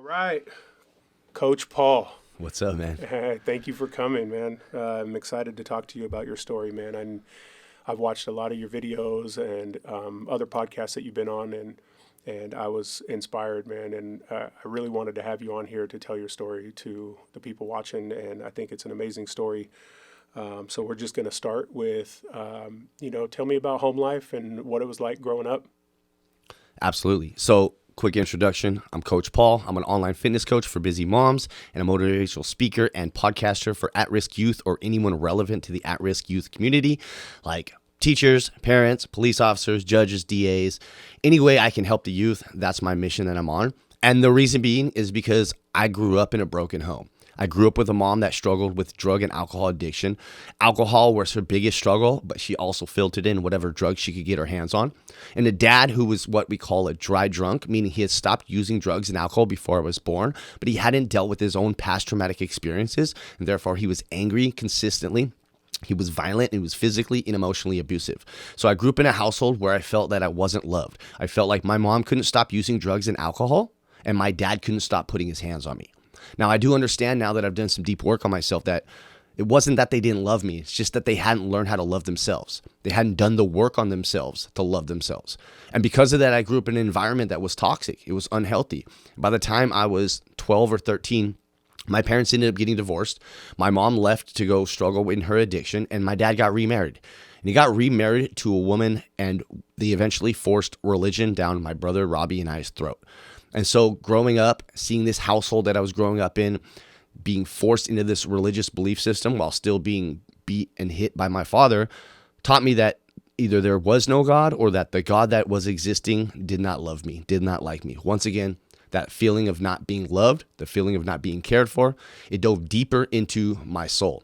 right. Coach Paul, What's up, man? thank you for coming, man. I'm excited to talk to you about your story, man. I've watched a lot of your videos and other podcasts that you've been on, and I was inspired, man. And I really wanted to have you on here to tell your story to the people watching, and I think it's an amazing story. So we're just going to start with, tell me about home life and what it was like growing up. Absolutely. So, quick introduction. I'm Coach Paul. I'm an online fitness coach for busy moms and a motivational speaker and podcaster for at-risk youth or anyone relevant to the at-risk youth community, like teachers, parents, police officers, judges, DAs. Any way I can help the youth, that's my mission that I'm on. And the reason being is because I grew up in a broken home. I grew up with a mom that struggled with drug and alcohol addiction. Alcohol was her biggest struggle, but she also filtered in whatever drugs she could get her hands on. And a dad who was what we call a dry drunk, meaning he had stopped using drugs and alcohol before I was born, but he hadn't dealt with his own past traumatic experiences, and therefore he was angry consistently. He was violent, and he was physically and emotionally abusive. So I grew up in a household where I felt that I wasn't loved. I felt like my mom couldn't stop using drugs and alcohol, and my dad couldn't stop putting his hands on me. Now, I do understand now that I've done some deep work on myself that it wasn't that they didn't love me. It's just that they hadn't learned how to love themselves. They hadn't done the work on themselves to love themselves. And because of that, I grew up in an environment that was toxic. It was unhealthy. By the time I was 12 or 13, my parents ended up getting divorced. My mom left to go struggle in her addiction, and my dad got remarried. And he got remarried to a woman, and they eventually forced religion down my brother Robbie and I's throat. And so growing up, seeing this household that I was growing up in, being forced into this religious belief system while still being beat and hit by my father, taught me that either there was no God or that the God that was existing did not love me, did not like me. Once again, that feeling of not being loved, the feeling of not being cared for, it dove deeper into my soul.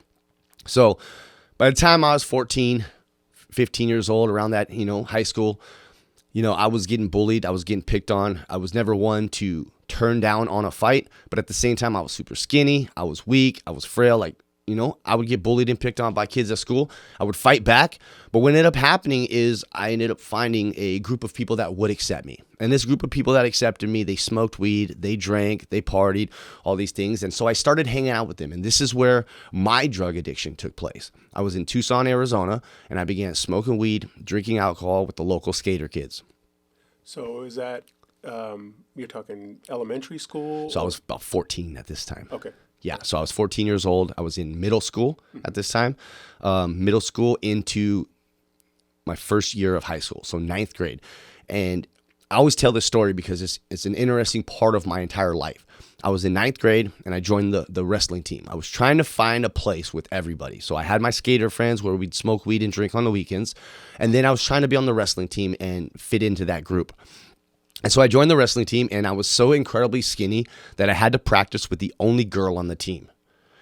So by the time I was 14, 15 years old, around that, high school, I was getting bullied. I was getting picked on. I was never one to turn down on a fight, but at the same time, I was super skinny. I was weak. I was frail. I would get bullied and picked on by kids at school. I would fight back. But what ended up happening is I ended up finding a group of people that would accept me. And this group of people that accepted me, they smoked weed, they drank, they partied, all these things. And so I started hanging out with them. And this is where my drug addiction took place. I was in Tucson, Arizona, and I began smoking weed, drinking alcohol with the local skater kids. So is that, you're talking elementary school? So I was about 14 at this time. Okay. Yeah, so I was 14 years old. I was in middle school at this time, middle school into my first year of high school, so ninth grade. And I always tell this story because it's an interesting part of my entire life. I was in ninth grade, and I joined the wrestling team. I was trying to find a place with everybody. So I had my skater friends where we'd smoke weed and drink on the weekends. And then I was trying to be on the wrestling team and fit into that group. And so I joined the wrestling team, and I was so incredibly skinny that I had to practice with the only girl on the team.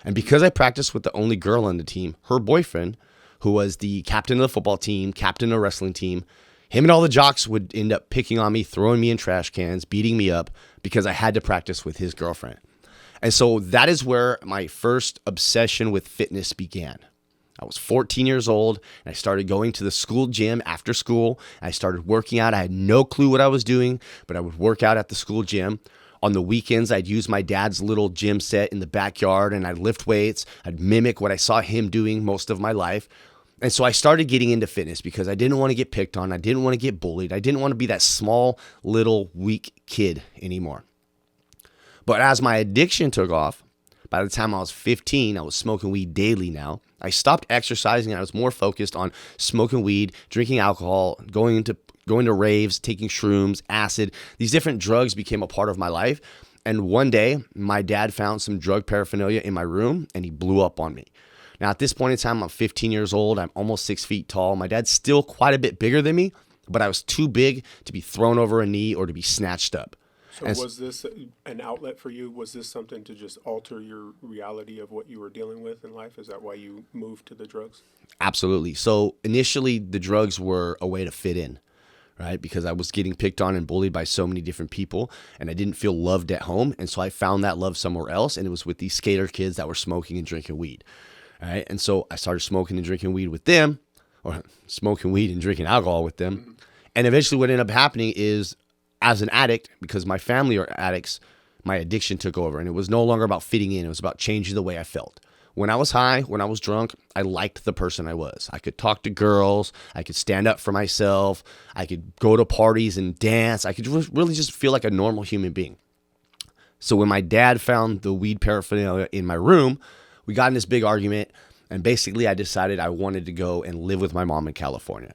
And because I practiced with the only girl on the team, her boyfriend, who was the captain of the football team, captain of the wrestling team, him and all the jocks would end up picking on me, throwing me in trash cans, beating me up because I had to practice with his girlfriend. And so that is where my first obsession with fitness began. I was 14 years old, and I started going to the school gym after school. I started working out. I had no clue what I was doing, but I would work out at the school gym. On the weekends, I'd use my dad's little gym set in the backyard, and I'd lift weights. I'd mimic what I saw him doing most of my life. And so I started getting into fitness because I didn't want to get picked on. I didn't want to get bullied. I didn't want to be that small, little, weak kid anymore. But as my addiction took off, by the time I was 15, I was smoking weed daily now. I stopped exercising, and I was more focused on smoking weed, drinking alcohol, going to raves, taking shrooms, acid. These different drugs became a part of my life. And one day, my dad found some drug paraphernalia in my room, and he blew up on me. Now, at this point in time, I'm 15 years old. I'm almost 6 feet tall. My dad's still quite a bit bigger than me, but I was too big to be thrown over a knee or to be snatched up. So was this an outlet for you? Was this something to just alter your reality of what you were dealing with in life? Is that why you moved to the drugs? Absolutely. So initially, the drugs were a way to fit in, right? Because I was getting picked on and bullied by so many different people, and I didn't feel loved at home. And so I found that love somewhere else, and it was with these skater kids that were smoking and drinking weed, right? And so I started smoking and drinking weed with them, or smoking weed and drinking alcohol with them. And eventually what ended up happening is, as an addict, because my family are addicts, my addiction took over, and it was no longer about fitting in. It was about changing the way I felt. When I was high, when I was drunk, I liked the person I was. I could talk to girls. I could stand up for myself. I could go to parties and dance. I could really just feel like a normal human being. So when my dad found the weed paraphernalia in my room, we got in this big argument, and basically I decided I wanted to go and live with my mom in California.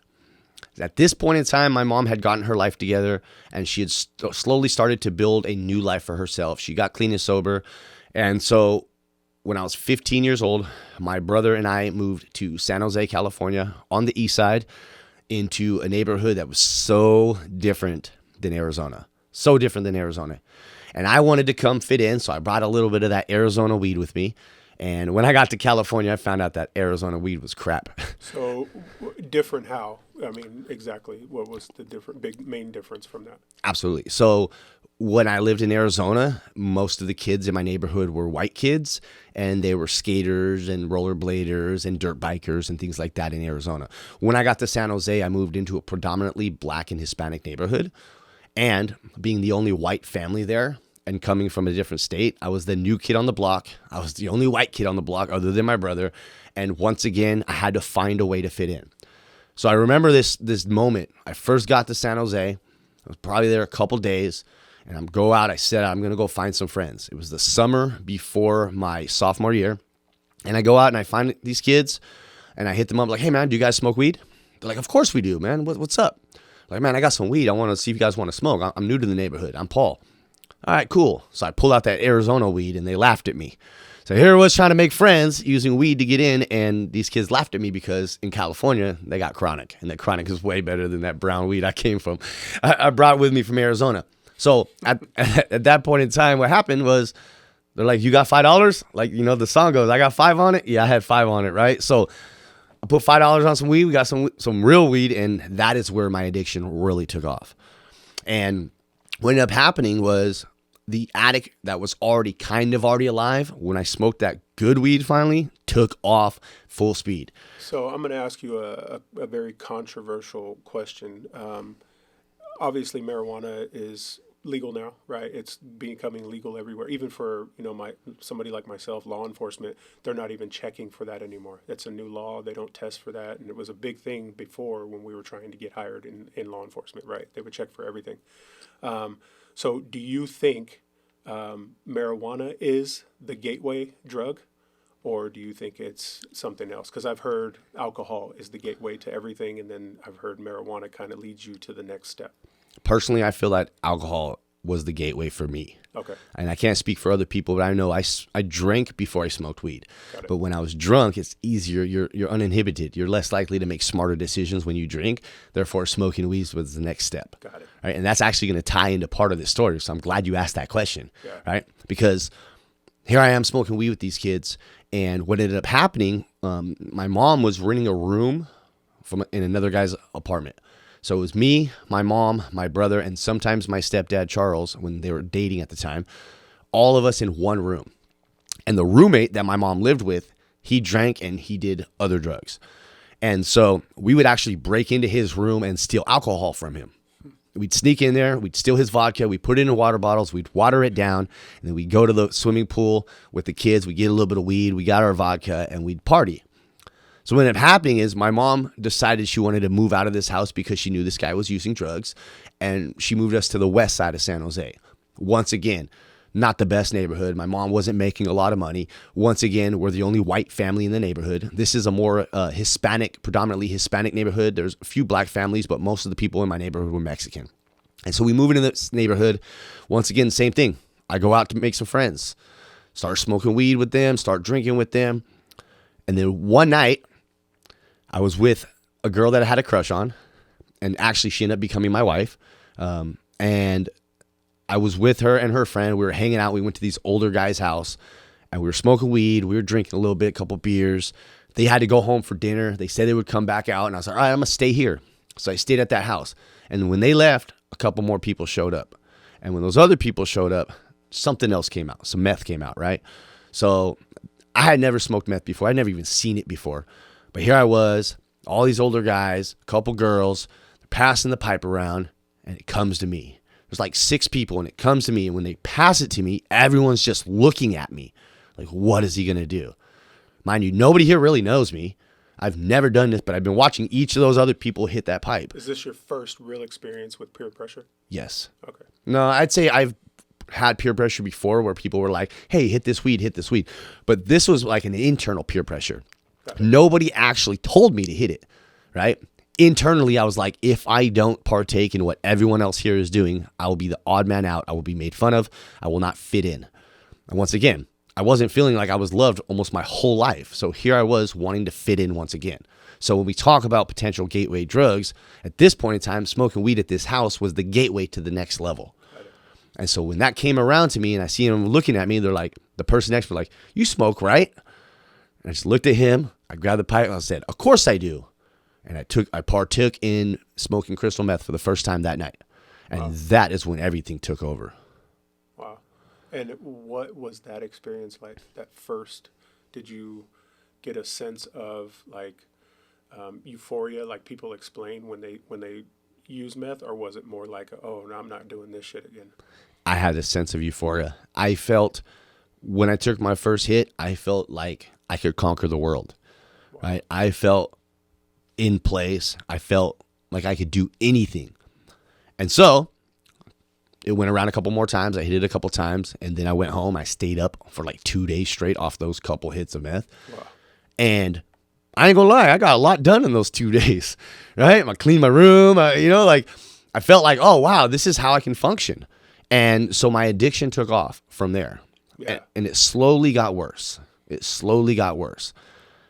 At this point in time, my mom had gotten her life together, and she had slowly started to build a new life for herself. She got clean and sober. And so when I was 15 years old, my brother and I moved to San Jose, California, on the east side, into a neighborhood that was so different than Arizona. So different than Arizona. And I wanted to come fit in, so I brought a little bit of that Arizona weed with me. And when I got to California, I found out that Arizona weed was crap. So different how? I mean, exactly. What was the main difference from that? Absolutely. So when I lived in Arizona, most of the kids in my neighborhood were white kids, and they were skaters and rollerbladers and dirt bikers and things like that in Arizona. When I got to San Jose, I moved into a predominantly black and Hispanic neighborhood. And being the only white family there and coming from a different state, I was the new kid on the block. I was the only white kid on the block other than my brother. And once again, I had to find a way to fit in. So I remember this moment. I first got to San Jose. I was probably there a couple days. And I said, I'm going to go find some friends. It was the summer before my sophomore year. And I go out and I find these kids and I hit them up like, hey man, do you guys smoke weed? They're like, of course we do, man. What's up? Like, man, I got some weed. I want to see if you guys want to smoke. I'm new to the neighborhood. I'm Paul. All right, cool. So I pulled out that Arizona weed and they laughed at me. So here I was trying to make friends using weed to get in, and these kids laughed at me because in California, they got chronic, and that chronic is way better than that brown weed I came from. I brought with me from Arizona. So at that point in time, what happened was they're like, you got $5? Like, you know, the song goes, I got 5 on it. Yeah, I had 5 on it, right? So I put $5 on some weed. We got some real weed, and that is where my addiction really took off. And what ended up happening was the addict that was already alive, when I smoked that good weed finally, took off full speed. So I'm going to ask you a very controversial question. Obviously, marijuana is legal now, right? It's becoming legal everywhere. Even for, you know, somebody like myself, law enforcement, they're not even checking for that anymore. That's a new law. They don't test for that. And it was a big thing before when we were trying to get hired in law enforcement, right? They would check for everything. So do you think marijuana is the gateway drug, or do you think it's something else? Because I've heard alcohol is the gateway to everything, and then I've heard marijuana kind of leads you to the next step. Personally, I feel that alcohol was the gateway for me. Okay. And I can't speak for other people, but I know I drank before I smoked weed. But when I was drunk, it's easier. You're uninhibited. You're less likely to make smarter decisions when you drink. Therefore, smoking weed was the next step. Got it. Right? And that's actually going to tie into part of this story. So I'm glad you asked that question. Yeah. Right? Because here I am smoking weed with these kids. And what ended up happening, my mom was renting a room in another guy's apartment. So it was me, my mom, my brother, and sometimes my stepdad, Charles, when they were dating at the time, all of us in one room. And the roommate that my mom lived with, he drank and he did other drugs. And so we would actually break into his room and steal alcohol from him. We'd sneak in there, we'd steal his vodka, we'd put it in water bottles, we'd water it down, and then we'd go to the swimming pool with the kids, we'd get a little bit of weed, we got our vodka, and we'd party. So what ended up happening is my mom decided she wanted to move out of this house because she knew this guy was using drugs, and she moved us to the west side of San Jose. Once again, not the best neighborhood. My mom wasn't making a lot of money. Once again, we're the only white family in the neighborhood. This is a more predominantly Hispanic neighborhood. There's a few black families, but most of the people in my neighborhood were Mexican. And so we move into this neighborhood. Once again, same thing. I go out to make some friends, start smoking weed with them, start drinking with them. And then one night, I was with a girl that I had a crush on, and actually she ended up becoming my wife. And I was with her and her friend. We were hanging out. We went to these older guy's house, and we were smoking weed. We were drinking a little bit, a couple beers. They had to go home for dinner. They said they would come back out, and I was like, all right, I'm going to stay here. So I stayed at that house. And when they left, a couple more people showed up. And when those other people showed up, something else came out. Some meth came out, right? So I had never smoked meth before. I'd never even seen it before. But here I was, all these older guys, a couple girls, they're passing the pipe around, and it comes to me. There's like 6 people, and it comes to me, and when they pass it to me, everyone's just looking at me like, what is he going to do? Mind you, nobody here really knows me. I've never done this, but I've been watching each of those other people hit that pipe. Is this your first real experience with peer pressure? Yes. Okay. No, I'd say I've had peer pressure before where people were like, hey, hit this weed, hit this weed. But this was like an internal peer pressure. Nobody actually told me to hit it, right? Internally, I was like, if I don't partake in what everyone else here is doing, I will be the odd man out. I will be made fun of. I will not fit in. And once again, I wasn't feeling like I was loved almost my whole life. So here I was wanting to fit in once again. So when we talk about potential gateway drugs, at this point in time, smoking weed at this house was the gateway to the next level. And so when that came around to me and I see them looking at me, they're like, the person next to me, like, you smoke, right? And I just looked at him. I grabbed the pipe and I said, of course I do. And I partook in smoking crystal meth for the first time that night. And that is when everything took over. Wow. And what was that experience like, that first? Did you get a sense of like euphoria, like people explain when they use meth, or was it more like, oh, no, I'm not doing this shit again? I had a sense of euphoria. I felt, when I took my first hit, I felt like I could conquer the world. Wow. Right? I felt in place. I felt like I could do anything. And so it went around a couple more times. I hit it a couple times, and then I went home. I stayed up for like 2 days straight off those couple hits of meth. Wow. And I ain't gonna lie, I got a lot done in those 2 days, right? I cleaned my room, I felt like, oh, wow, this is how I can function. And so my addiction took off from there. Yeah. And it slowly got worse.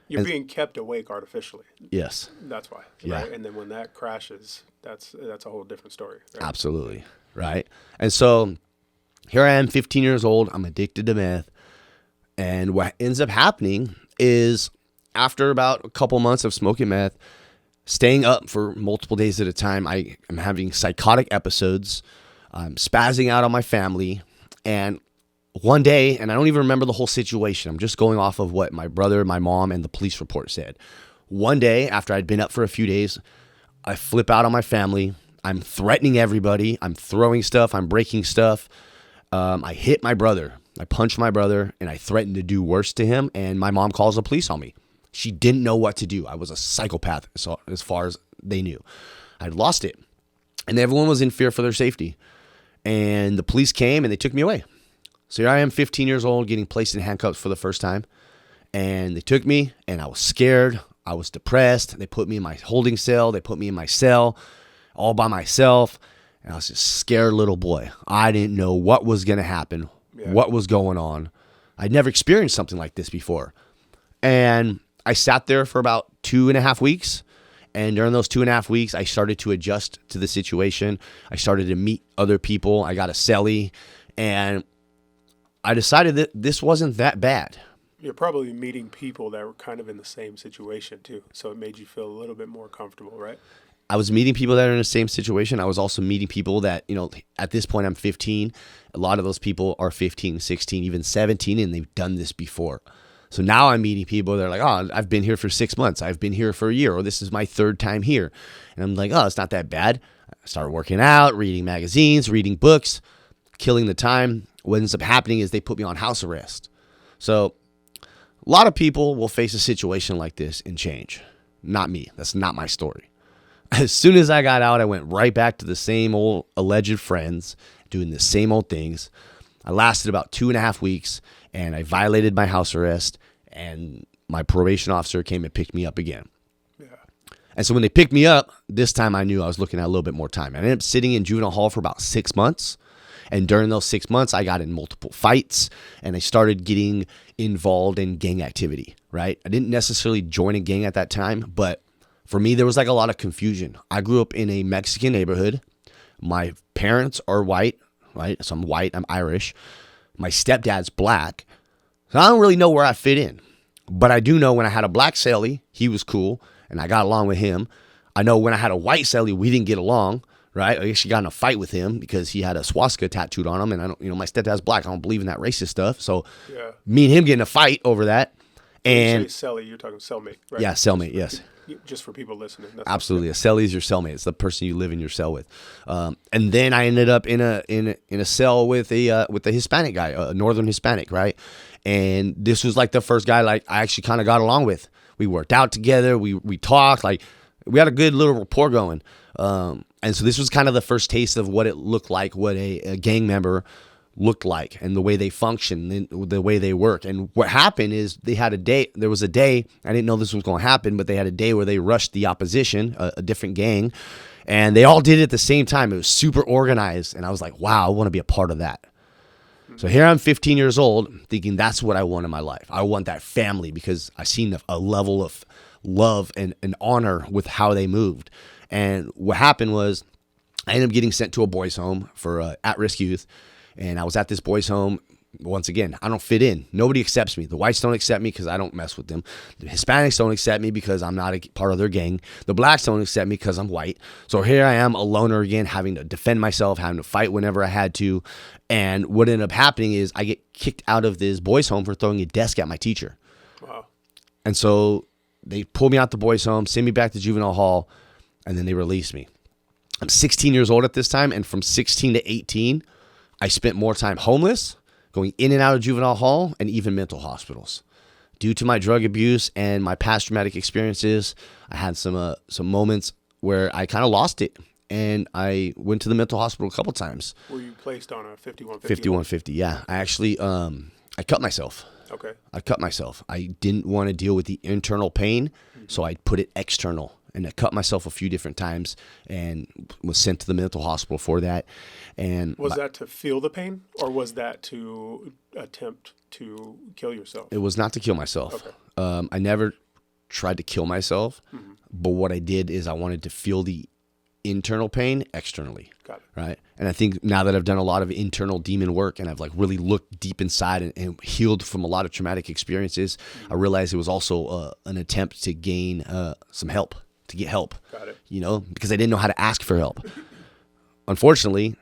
You're being kept awake artificially. Yes. That's why. Yeah. Right? And then when that crashes, that's a whole different story. Right? Absolutely. Right. And so here I am, 15 years old. I'm addicted to meth. And what ends up happening is, after about a couple months of smoking meth, staying up for multiple days at a time, I am having psychotic episodes. I'm spazzing out on my family. And one day, and I don't even remember the whole situation, I'm just going off of what my brother, my mom, and the police report said. One day, after I'd been up for a few days, I flip out on my family. I'm threatening everybody. I'm throwing stuff. I'm breaking stuff. I hit my brother. I punched my brother, and I threatened to do worse to him, and my mom calls the police on me. She didn't know what to do. I was a psychopath, so as far as they knew. I'd lost it, and everyone was in fear for their safety. And the police came, and they took me away. So here I am, 15 years old, getting placed in handcuffs for the first time. And they took me, and I was scared. I was depressed. They put me in my holding cell. They put me in my cell all by myself. And I was just a scared little boy. I didn't know what was going to happen, what was going on. I'd never experienced something like this before. And I sat there for about 2.5 weeks. And during those 2.5 weeks, I started to adjust to the situation. I started to meet other people. I got a cellie. And I decided that this wasn't that bad. You're probably meeting people that were kind of in the same situation too. So it made you feel a little bit more comfortable, right? I was meeting people that are in the same situation. I was also meeting people that, at this point I'm 15. A lot of those people are 15, 16, even 17, and they've done this before. So now I'm meeting people that are like, oh, I've been here for 6 months. I've been here for a year, or this is my 3rd time here. And I'm like, oh, it's not that bad. I started working out, reading magazines, reading books, killing the time. What ends up happening is they put me on house arrest. So a lot of people will face a situation like this and change. Not me. That's not my story. As soon as I got out, I went right back to the same old alleged friends, doing the same old things. I lasted about 2.5 weeks, and I violated my house arrest, and my probation officer came and picked me up again. Yeah. And so when they picked me up, this time I knew I was looking at a little bit more time. I ended up sitting in juvenile hall for about 6 months. And during those 6 months, I got in multiple fights, and I started getting involved in gang activity, right? I didn't necessarily join a gang at that time, but for me, there was like a lot of confusion. I grew up in a Mexican neighborhood. My parents are white, right? So I'm white, I'm Irish. My stepdad's black. So I don't really know where I fit in. But I do know when I had a black cellie, he was cool, and I got along with him. I know when I had a white cellie, we didn't get along. Right? I actually got in a fight with him because he had a swastika tattooed on him, and I don't, my stepdad's black. I don't believe in that racist stuff. So me and him getting a fight over that. When And you say cellie, you're talking cellmate, right? yeah, cellmate, yes. Just for people listening. That's Absolutely, a cellie is your cellmate. It's the person you live in your cell with. And then I ended up in a cell with a Hispanic guy, a Northern Hispanic, right? And this was like the first guy like I actually kind of got along with. We worked out together. We talked, like we had a good little rapport going. And so this was kind of the first taste of what it looked like, what a gang member looked like, and the way they function, and the way they work. And what happened is they had a day. There was a day, I didn't know this was going to happen, but they had a day where they rushed the opposition, a different gang, and they all did it at the same time. It was super organized, and I was like, wow, I want to be a part of that. So here I'm 15 years old thinking that's what I want in my life. I want that family because I seen a level of love and honor with how they moved. And what happened was I ended up getting sent to a boys home for at-risk youth. And I was at this boys home. Once again, I don't fit in. Nobody accepts me. The whites don't accept me because I don't mess with them. The Hispanics don't accept me because I'm not a part of their gang. The blacks don't accept me because I'm white. So here I am, a loner again, having to defend myself, having to fight whenever I had to. And what ended up happening is I get kicked out of this boys home for throwing a desk at my teacher. Wow. And so they pulled me out the boys home, send me back to juvenile hall, and then they released me. I'm 16 years old at this time, and from 16 to 18, I spent more time homeless, going in and out of juvenile hall, and even mental hospitals. Due to my drug abuse and my past traumatic experiences, I had some moments where I kind of lost it, and I went to the mental hospital a couple times. Were you placed on a 5150? 5150, yeah. I actually, I cut myself. Okay. I cut myself. I didn't want to deal with the internal pain, so I put it external. And I cut myself a few different times and was sent to the mental hospital for that. And was that to feel the pain, or was that to attempt to kill yourself? It was not to kill myself. Okay. I never tried to kill myself, but what I did is I wanted to feel the internal pain externally. Got it. Right. And I think now that I've done a lot of internal demon work and I've like really looked deep inside and healed from a lot of traumatic experiences, I realized it was also an attempt to gain some help. To get help, Got it. You know, because I didn't know how to ask for help. Unfortunately,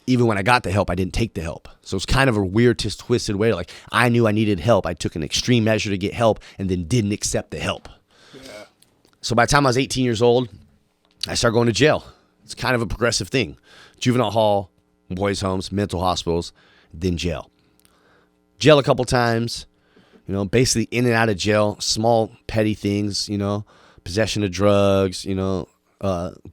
even when I got the help, I didn't take the help. So it's kind of a weird, twisted way. Like I knew I needed help. I took an extreme measure to get help and then didn't accept the help. Yeah. So by the time I was 18 years old, I started going to jail. It's kind of a progressive thing. Juvenile hall, boys' homes, mental hospitals, then jail. Jail a couple times, you know, basically in and out of jail, small petty things, you know, possession of drugs, you know,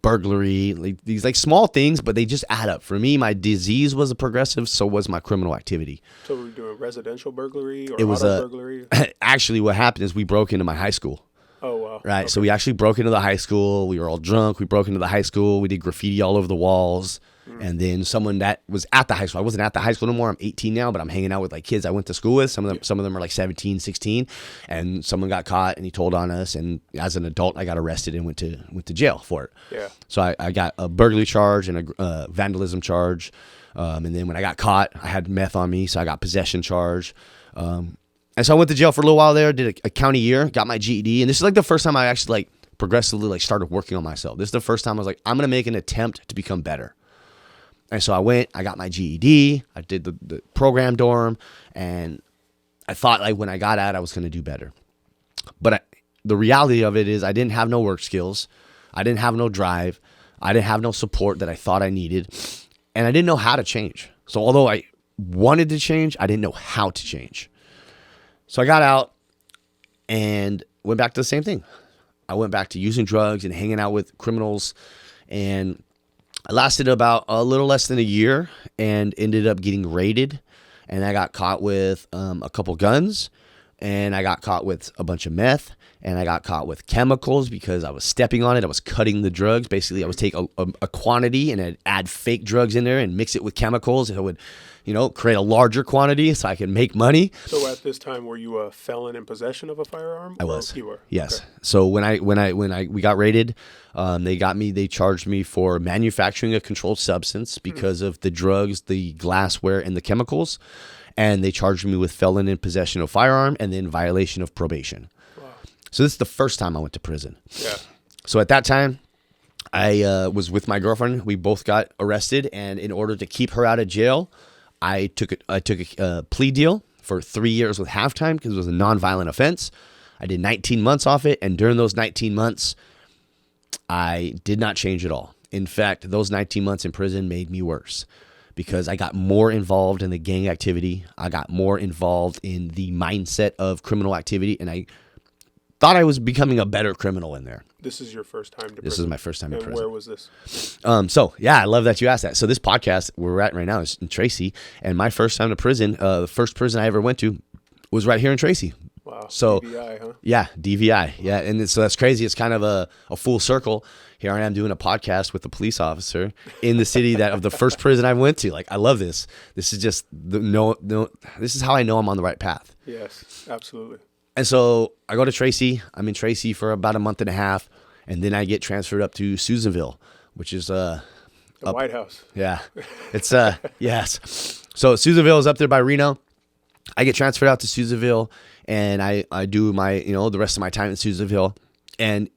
burglary, like these like small things, but they just add up. For me, my disease was a progressive, so was my criminal activity. So were you doing residential burglary or It was auto burglary? Actually, what happened is we broke into my high school. Oh, wow. Right. Okay. So we actually broke into the high school. We were all drunk. We broke into the high school. We did graffiti all over the walls. And then someone that was at the high school, I wasn't at the high school anymore. I'm 18 now, but I'm hanging out with like kids I went to school with. Some of them are like 17, 16, and someone got caught and he told on us. And as an adult, I got arrested and went to jail for it. Yeah. So I got a burglary charge and a vandalism charge. And then when I got caught, I had meth on me. So I got possession charge. And so I went to jail for a little while there, did a county year, got my GED. And this is like the first time I actually like progressively like started working on myself. This is the first time I was like, I'm going to make an attempt to become better. And so I went, I got my GED, I did the program dorm, and I thought like when I got out, I was going to do better. But the reality of it is I didn't have no work skills. I didn't have no drive. I didn't have no support that I thought I needed. And I didn't know how to change. So although I wanted to change, I didn't know how to change. So I got out and went back to the same thing. I went back to using drugs and hanging out with criminals, and I lasted about a little less than a year and ended up getting raided. And I got caught with a couple guns, and I got caught with a bunch of meth, and I got caught with chemicals because I was stepping on it. I was cutting the drugs. Basically, I would take a quantity and I'd add fake drugs in there and mix it with chemicals. And I would, you know, create a larger quantity so I could make money. So at this time, were you a felon in possession of a firearm? I was. You were. Yes. Okay. So when we got raided, they charged me for manufacturing a controlled substance because of the drugs, the glassware, and the chemicals. And they charged me with felon in possession of firearm and then violation of probation. Wow. So this is the first time I went to prison. Yeah. So at that time, I was with my girlfriend. We both got arrested, and in order to keep her out of jail, I took a plea deal for 3 years with halftime because it was a nonviolent offense. I did 19 months off it, and during those 19 months, I did not change at all. In fact, those 19 months in prison made me worse because I got more involved in the gang activity. I got more involved in the mindset of criminal activity, and I thought I was becoming a better criminal in there. This is your first time to prison? This is my first time in And prison. where was this? So yeah, I love that you asked that. So this podcast we're at right now is in Tracy, and my first time to prison, the first prison I ever went to was right here in Tracy. Wow. So DVI, huh? yeah, DVI. Yeah. And so that's crazy. It's kind of a full circle. Here I am doing a podcast with a police officer in the city of the first prison I went to. Like, I love this. This is just this is how I know I'm on the right path. Yes, absolutely. And so I go to Tracy. I'm in Tracy for about a month and a half, and then I get transferred up to Susanville, which is The White House. yeah, it's yes. So Susanville is up there by Reno. I get transferred out to Susanville, and I do my the rest of my time in Susanville. And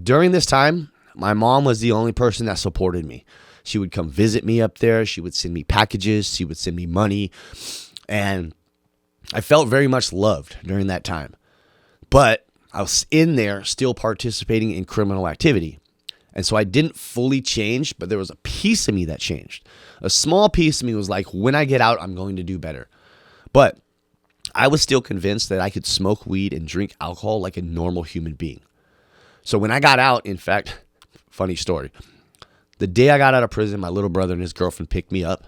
during this time, my mom was the only person that supported me. She would come visit me up there. She would send me packages. She would send me money, and I felt very much loved during that time. But I was in there still participating in criminal activity. And so I didn't fully change, but there was a piece of me that changed. A small piece of me was like, when I get out, I'm going to do better. But I was still convinced that I could smoke weed and drink alcohol like a normal human being. So when I got out, in fact, funny story. The day I got out of prison, my little brother and his girlfriend picked me up.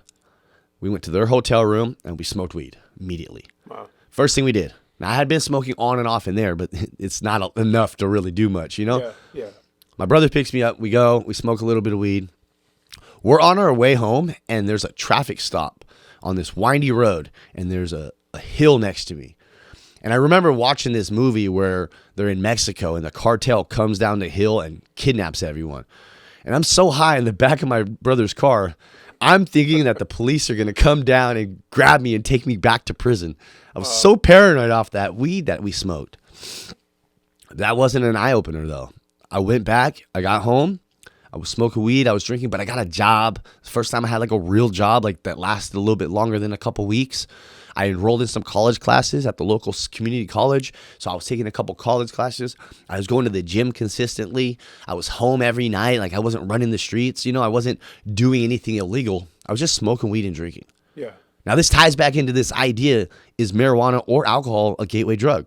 We went to their hotel room and we smoked weed immediately. Wow. First thing we did. Now, I had been smoking on and off in there, but it's not enough to really do much, Yeah, yeah. My brother picks me up. We go. We smoke a little bit of weed. We're on our way home, and there's a traffic stop on this windy road, and there's a hill next to me. And I remember watching this movie where they're in Mexico, and the cartel comes down the hill and kidnaps everyone. And I'm so high in the back of my brother's car, I'm thinking that the police are going to come down and grab me and take me back to prison. I was so paranoid off that weed that we smoked. That wasn't an eye-opener, though. I went back. I got home. I was smoking weed. I was drinking, but I got a job. The first time I had like a real job, like that lasted a little bit longer than a couple weeks. I enrolled in some college classes at the local community college. So I was taking a couple college classes. I was going to the gym consistently. I was home every night. Like, I wasn't running the streets. I wasn't doing anything illegal. I was just smoking weed and drinking. Yeah. Now, this ties back into this idea, is marijuana or alcohol a gateway drug?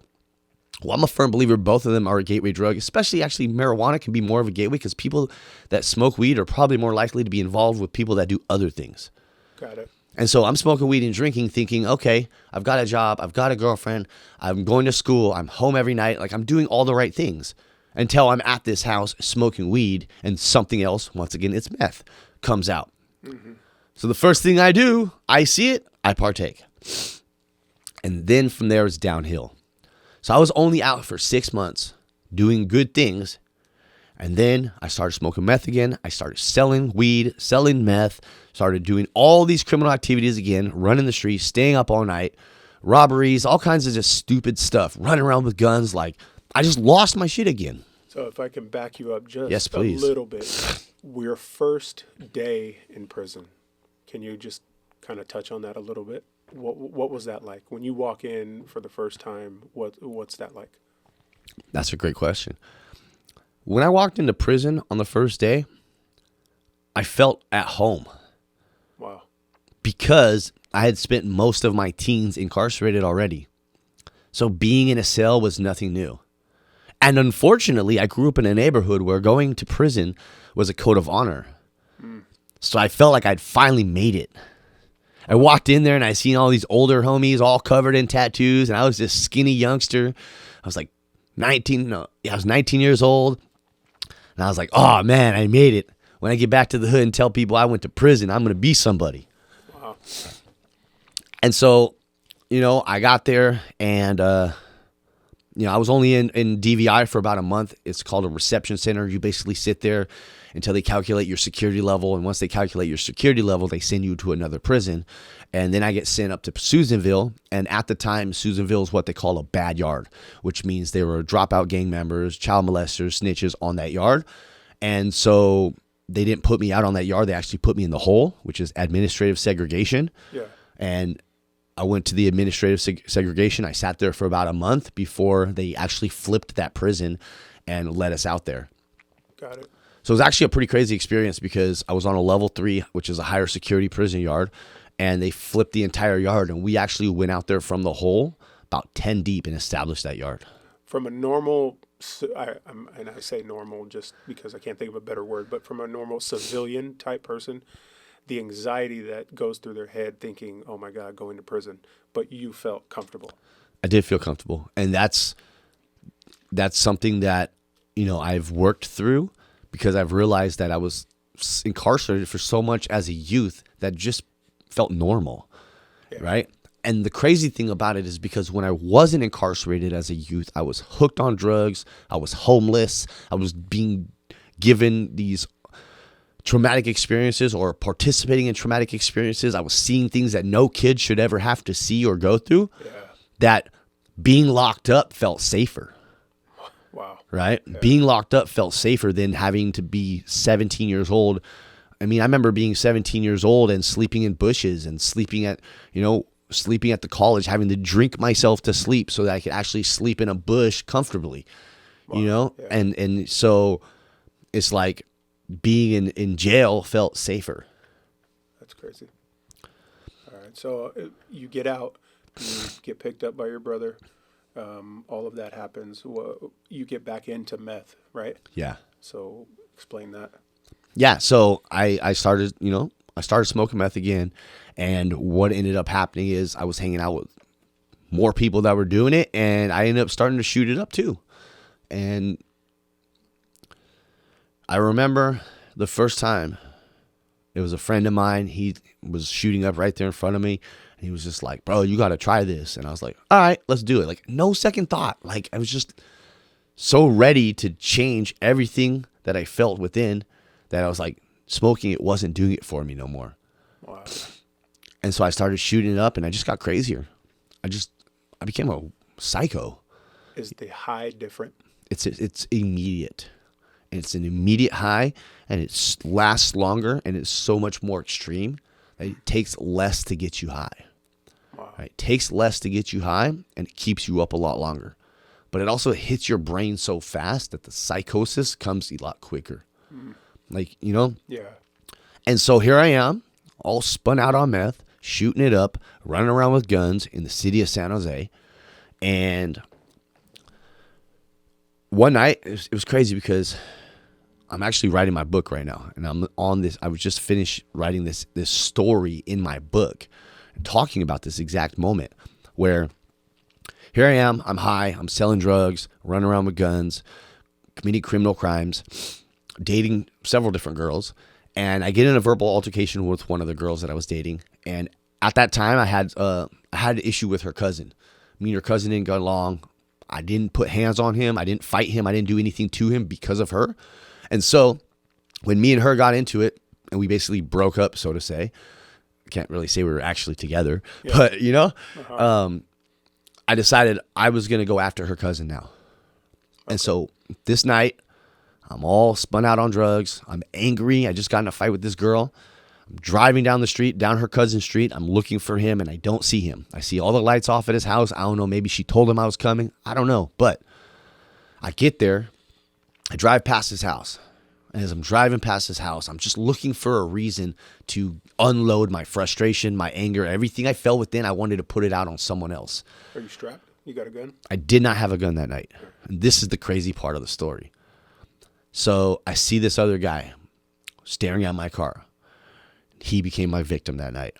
Well, I'm a firm believer both of them are a gateway drug, especially actually marijuana can be more of a gateway because people that smoke weed are probably more likely to be involved with people that do other things. Got it. And so I'm smoking weed and drinking thinking, okay, I've got a job, I've got a girlfriend, I'm going to school, I'm home every night, like I'm doing all the right things until I'm at this house smoking weed and something else, once again, it's meth, comes out. Mm-hmm. So the first thing I do, I see it, I partake. And then from there it's downhill. So I was only out for 6 months doing good things. And then I started smoking meth again. I started selling weed, selling meth, started doing all these criminal activities again, running the streets, staying up all night, robberies, all kinds of just stupid stuff, running around with guns. Like, I just lost my shit again. So if I can back you up just Yes, please. a little bit, your first day in prison, can you just kind of touch on that a little bit? What was that like? When you walk in for the first time, what's that like? That's a great question. When I walked into prison on the first day, I felt at home Wow. because I had spent most of my teens incarcerated already. So being in a cell was nothing new. And unfortunately, I grew up in a neighborhood where going to prison was a code of honor. So I felt like I'd finally made it. I walked in there and I seen all these older homies all covered in tattoos, and I was this skinny youngster. I was like 19 years old. And I was like, oh man, I made it. When I get back to the hood and tell people I went to prison, I'm going to be somebody. Wow. And so, I got there and, I was only in DVI for about a month. It's called a reception center. You basically sit there until they calculate your security level. And once they calculate your security level, they send you to another prison. And then I get sent up to Susanville. And at the time, Susanville is what they call a bad yard, which means they were dropout gang members, child molesters, snitches on that yard. And so they didn't put me out on that yard. They actually put me in the hole, which is administrative segregation. Yeah. And I went to the administrative segregation. I sat there for about a month before they actually flipped that prison and let us out there. Got it. So it was actually a pretty crazy experience because I was on a level 3, which is a higher security prison yard, and they flipped the entire yard, and we actually went out there from the hole about 10 deep and established that yard. From a normal, and I say normal just because I can't think of a better word, but from a normal civilian type person, the anxiety that goes through their head thinking, oh my God, going to prison, but you felt comfortable. I did feel comfortable, and that's something that, you know, I've worked through because I've realized that I was incarcerated for so much as a youth that just felt normal, right? And the crazy thing about it is because when I wasn't incarcerated as a youth, I was hooked on drugs, I was homeless, I was being given these traumatic experiences or participating in traumatic experiences. I was seeing things that no kid should ever have to see or go through, that being locked up felt safer. Wow. Right? Yeah. Being locked up felt safer than having to be 17 years old. I mean, I remember being 17 years old and sleeping in bushes and sleeping at the college, having to drink myself to sleep so that I could actually sleep in a bush comfortably, you know? Yeah. And so it's like being in jail felt safer. That's crazy. All right. So you get out, you get picked up by your brother. All of that happens. You get back into meth, right? Yeah. So explain that. Yeah. So I started smoking meth again. And what ended up happening is I was hanging out with more people that were doing it, and I ended up starting to shoot it up too. And I remember the first time it was a friend of mine. He was shooting up right there in front of me. He was just like, bro, you got to try this. And I was like, all right, let's do it. Like, no second thought. Like, I was just so ready to change everything that I felt within that I was like, smoking it wasn't doing it for me no more. Wow. And so I started shooting it up, and I just got crazier. I became a psycho. Is the high different? It's immediate. It's an immediate high, and it lasts longer, and it's so much more extreme that it takes less to get you high. Wow. Right? It takes less to get you high, and it keeps you up a lot longer. But it also hits your brain so fast that the psychosis comes a lot quicker. Like, you know? Yeah. And so here I am, all spun out on meth, shooting it up, running around with guns in the city of San Jose. And one night, it was crazy because I'm actually writing my book right now. And I'm on this, I was just finished writing this story in my book, talking about this exact moment where here I am, I'm high, I'm selling drugs, running around with guns, committing criminal crimes, dating several different girls. And I get in a verbal altercation with one of the girls that I was dating. And at that time, I had an issue with her cousin. Me and her cousin didn't get along. I didn't put hands on him. I didn't fight him. I didn't do anything to him because of her. And so when me and her got into it, and we basically broke up, so to say, I can't really say we were actually together, but, you know, I decided I was going to go after her cousin now. Okay. And so this night, I'm all spun out on drugs. I'm angry. I just got in a fight with this girl. I'm driving down the street, down her cousin's street. I'm looking for him, and I don't see him. I see all the lights off at his house. I don't know. Maybe she told him I was coming. I don't know. But I get there. I drive past his house. And as I'm driving past his house, I'm just looking for a reason to unload my frustration, my anger, everything I felt within. I wanted to put it out on someone else. Are you strapped? You got a gun? I did not have a gun that night. And this is the crazy part of the story. So I see this other guy staring at my car. He became my victim that night.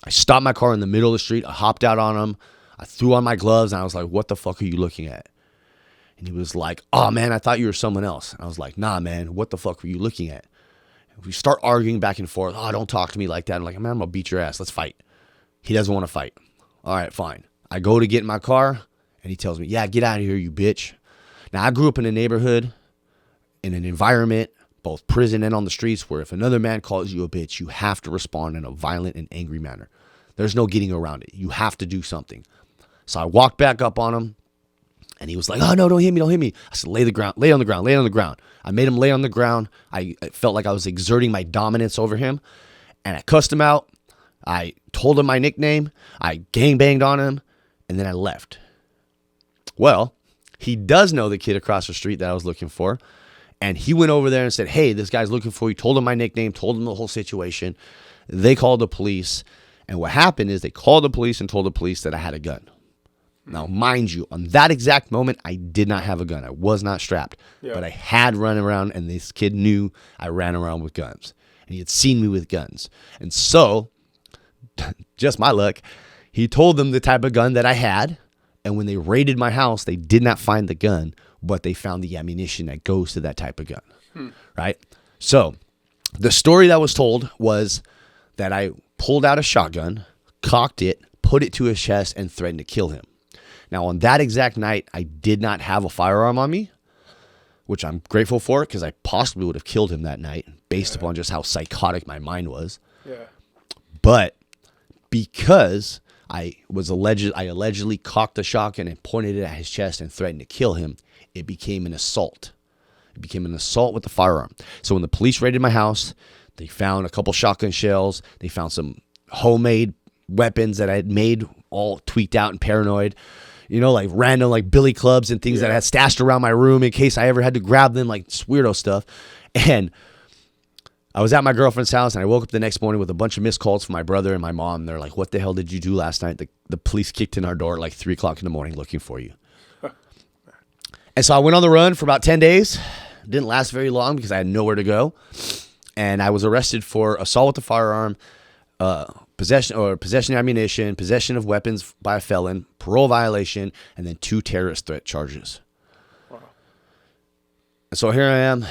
I stopped my car in the middle of the street. I hopped out on him. I threw on my gloves, and I was like, what the fuck are you looking at? And he was like, oh, man, I thought you were someone else. And I was like, nah, man, what the fuck were you looking at? And we start arguing back and forth. Oh, don't talk to me like that. I'm like, man, I'm going to beat your ass. Let's fight. He doesn't want to fight. All right, fine. I go to get in my car, and he tells me, yeah, get out of here, you bitch. Now, I grew up in a neighborhood, in an environment, both prison and on the streets, where if another man calls you a bitch, you have to respond in a violent and angry manner. There's no getting around it. You have to do something. So I walked back up on him, and he was like, oh, no, don't hit me. I said, lay on the ground. I made him lay on the ground. I felt like I was exerting my dominance over him, and I cussed him out. I told him my nickname, I gangbanged on him, and then I left. Well, he does know the kid across the street that I was looking for, and he went over there and said, hey, this guy's looking for you, told him my nickname, told him the whole situation. They called the police, and what happened is they called the police and told the police that I had a gun. Now, mind you, on that exact moment, I did not have a gun. I was not strapped, but I had run around, and this kid knew I ran around with guns, and he had seen me with guns. And so, just my luck, he told them the type of gun that I had, and when they raided my house, they did not find the gun, but they found the ammunition that goes to that type of gun, right? So, the story that was told was that I pulled out a shotgun, cocked it, put it to his chest, and threatened to kill him. Now, on that exact night, I did not have a firearm on me, which I'm grateful for because I possibly would have killed him that night based upon just how psychotic my mind was. Yeah. But because I allegedly cocked a shotgun and pointed it at his chest and threatened to kill him, it became an assault. It became an assault with a firearm. So when the police raided my house, they found a couple shotgun shells. They found some homemade weapons that I had made, all tweaked out and paranoid. You know, like random like billy clubs and things that I had stashed around my room in case I ever had to grab them, like weirdo stuff. And I was at my girlfriend's house, and I woke up the next morning with a bunch of missed calls from my brother and my mom. They're like, what the hell did you do last night? The police kicked in our door at like 3 o'clock in the morning looking for you. And so I went on the run for about 10 days. Didn't last very long because I had nowhere to go. And I was arrested for assault with a firearm, possession of ammunition, possession of weapons by a felon, parole violation, and then 2 terrorist threat charges. Wow. And so here I am,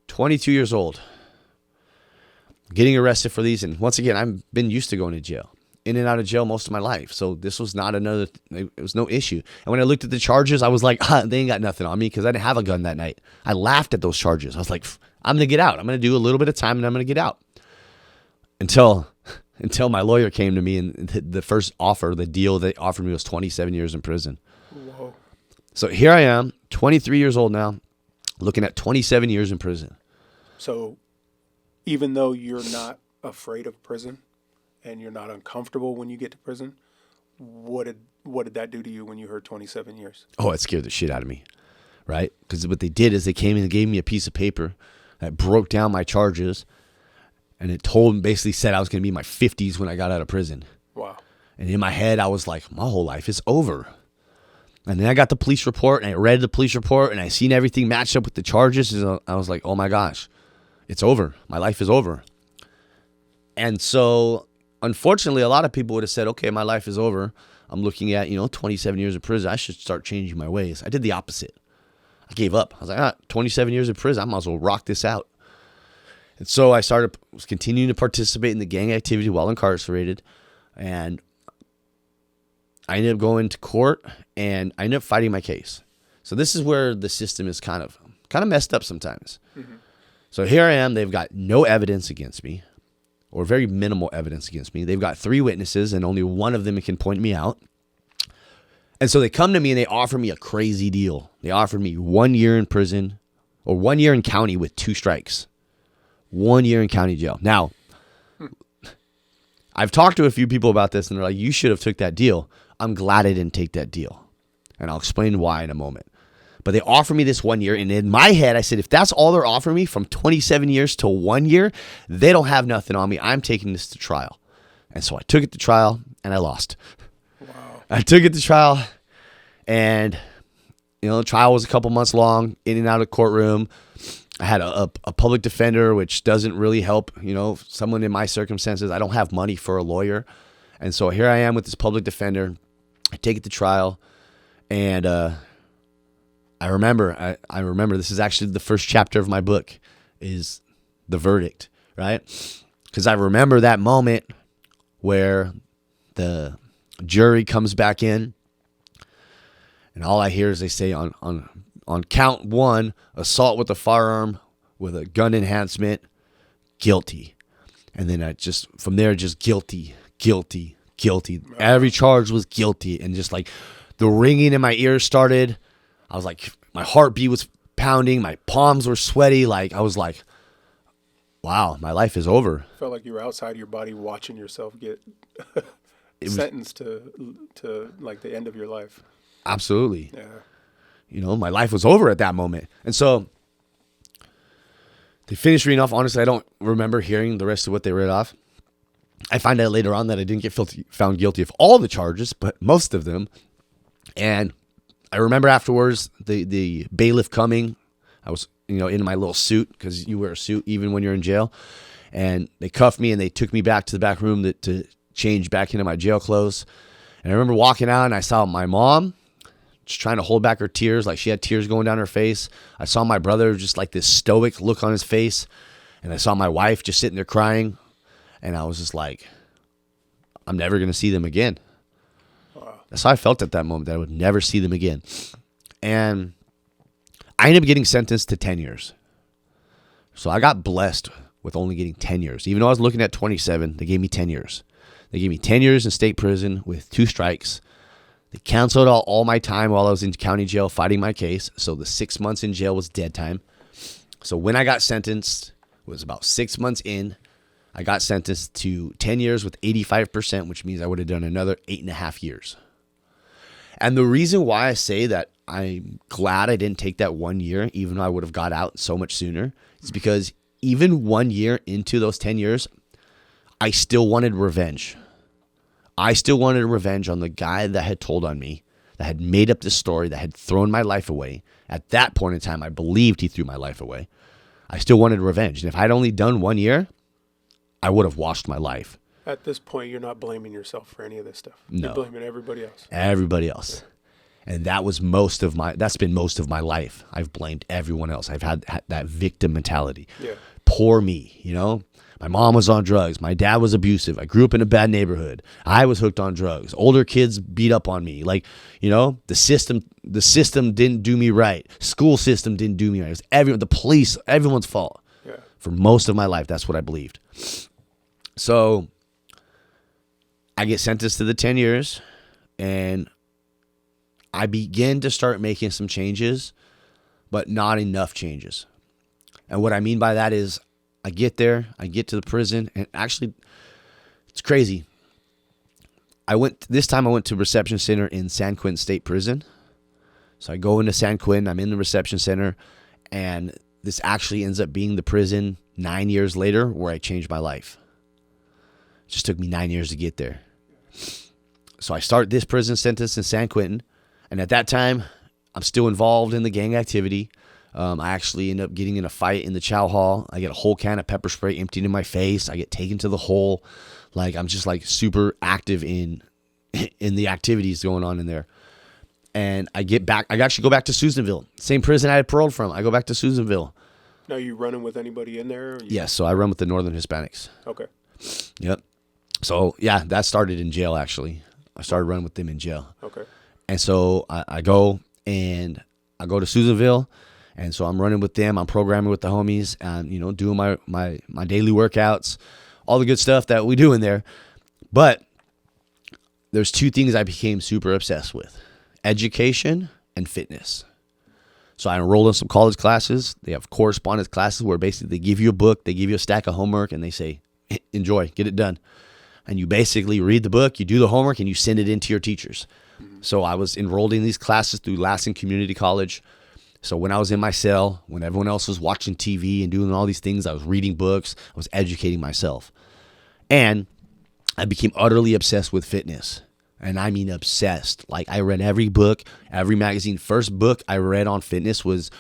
22 years old, getting arrested for these. And once again, I've been used to going to jail, in and out of jail most of my life. So this was not it was no issue. And when I looked at the charges, I was like, they ain't got nothing on me because I didn't have a gun that night. I laughed at those charges. I was like, I'm going to get out. I'm going to do a little bit of time and I'm going to get out. Until my lawyer came to me, and the first offer, the deal they offered me was 27 years in prison. Whoa. So here I am, 23 years old now, looking at 27 years in prison. So even though you're not afraid of prison and you're not uncomfortable when you get to prison, what did that do to you when you heard 27 years? Oh, it scared the shit out of me, right? Because what they did is they came and gave me a piece of paper that broke down my charges. And it basically said I was going to be in my 50s when I got out of prison. Wow. And in my head, I was like, my whole life is over. And then I got the police report, and I read the police report, and I seen everything matched up with the charges. And I was like, oh my gosh, it's over. My life is over. And so, unfortunately, a lot of people would have said, okay, my life is over. I'm looking at, 27 years in prison. I should start changing my ways. I did the opposite. I gave up. I was like, 27 years in prison, I might as well rock this out. And so I was continuing to participate in the gang activity while incarcerated, and I ended up going to court, and I ended up fighting my case. So this is where the system is kind of messed up sometimes. Mm-hmm. So here I am. They've got no evidence against me, or very minimal evidence against me. They've got 3 witnesses, and only one of them can point me out. And so they come to me, and they offer me a crazy deal. They offered me 1 year in prison, or 1 year in county with 2 strikes. 1 year in county jail. Now, I've talked to a few people about this, and they're like, you should have took that deal. I'm glad I didn't take that deal. And I'll explain why in a moment. But they offered me this 1 year, and in my head, I said, if that's all they're offering me from 27 years to 1 year, they don't have nothing on me. I'm taking this to trial. And so I took it to trial, and I lost. Wow. I took it to trial, and, the trial was a couple months long, in and out of the courtroom. I had a public defender, which doesn't really help, someone in my circumstances. I don't have money for a lawyer. And so here I am with this public defender. I take it to trial. And I remember this is actually the first chapter of my book is the verdict, right? Because I remember that moment where the jury comes back in. And all I hear is they say on count 1, assault with a firearm with a gun enhancement, guilty. And then from there, guilty. Every charge was guilty. And just like the ringing in my ears started. I was like, my heartbeat was pounding. My palms were sweaty. Like, I was like, wow, my life is over. Felt like you were outside your body watching yourself get It was sentenced to like the end of your life. absolutely, Yeah. my life was over at that moment. And so they finished reading off. Honestly, I don't remember hearing the rest of what they read off. I find out later on that I didn't get found guilty of all the charges, but most of them. And I remember afterwards the bailiff coming. I was, in my little suit, because you wear a suit even when you're in jail. And they cuffed me and they took me back to the back room to change back into my jail clothes. And I remember walking out and I saw my mom just trying to hold back her tears, like she had tears going down her face. I saw my brother just like this stoic look on his face. And I saw my wife just sitting there crying. And I was just like, I'm never going to see them again. Wow. That's how I felt at that moment, that I would never see them again. And I ended up getting sentenced to 10 years. So I got blessed with only getting 10 years. Even though I was looking at 27, they gave me 10 years. They gave me 10 years in state prison with 2 strikes. They canceled all my time while I was in county jail fighting my case. So the 6 months in jail was dead time. So when I got sentenced, it was about 6 months in. I got sentenced to 10 years with 85%, which means I would have done another 8.5 years. And the reason why I say that I'm glad I didn't take that 1 year, even though I would have got out so much sooner, is because even 1 year into those 10 years, I still wanted revenge. I still wanted revenge on the guy that had told on me, that had made up this story, that had thrown my life away. At that point in time, I believed he threw my life away. I still wanted revenge. And if I'd only done 1 year, I would have washed my life. At this point, you're not blaming yourself for any of this stuff. No. You're blaming everybody else. Everybody else. And that's been most of my life. I've blamed everyone else. I've had that victim mentality. Yeah. Poor me, My mom was on drugs. My dad was abusive. I grew up in a bad neighborhood. I was hooked on drugs. Older kids beat up on me. The system didn't do me right. School system didn't do me right. It was the police, everyone's fault. Yeah. For most of my life, that's what I believed. So I get sentenced to the 10 years, and I begin to start making some changes, but not enough changes. And what I mean by that is I get there, I get to the prison, and actually, it's crazy. This time I went to reception center in San Quentin State Prison. So I go into San Quentin, I'm in the reception center, and this actually ends up being the prison 9 years later where I changed my life. It just took me 9 years to get there. So I start this prison sentence in San Quentin, and at that time, I'm still involved in the gang activity. I actually end up getting in a fight in the chow hall. I get a whole can of pepper spray emptied in my face. I get taken to the hole. I'm just super active in the activities going on in there. And I actually go back to Susanville, same prison I had paroled from. I go back to Susanville. Now, you running with anybody in there? Yes, so I run with the Northern Hispanics. Okay. Yep. So, yeah, that started in jail, actually. I started running with them in jail. Okay. And so I go to Susanville, and so I'm running with them. I'm programming with the homies and, doing my daily workouts, all the good stuff that we do in there. But there's 2 things I became super obsessed with: education and fitness. So I enrolled in some college classes. They have correspondence classes where basically they give you a book, they give you a stack of homework, and they say, enjoy, get it done. And you basically read the book, you do the homework, and you send it in to your teachers. So I was enrolled in these classes through Lassen Community College. So when I was in my cell, when everyone else was watching TV and doing all these things, I was reading books, I was educating myself. And I became utterly obsessed with fitness. And I mean obsessed. I read every book, every magazine. First book I read on fitness was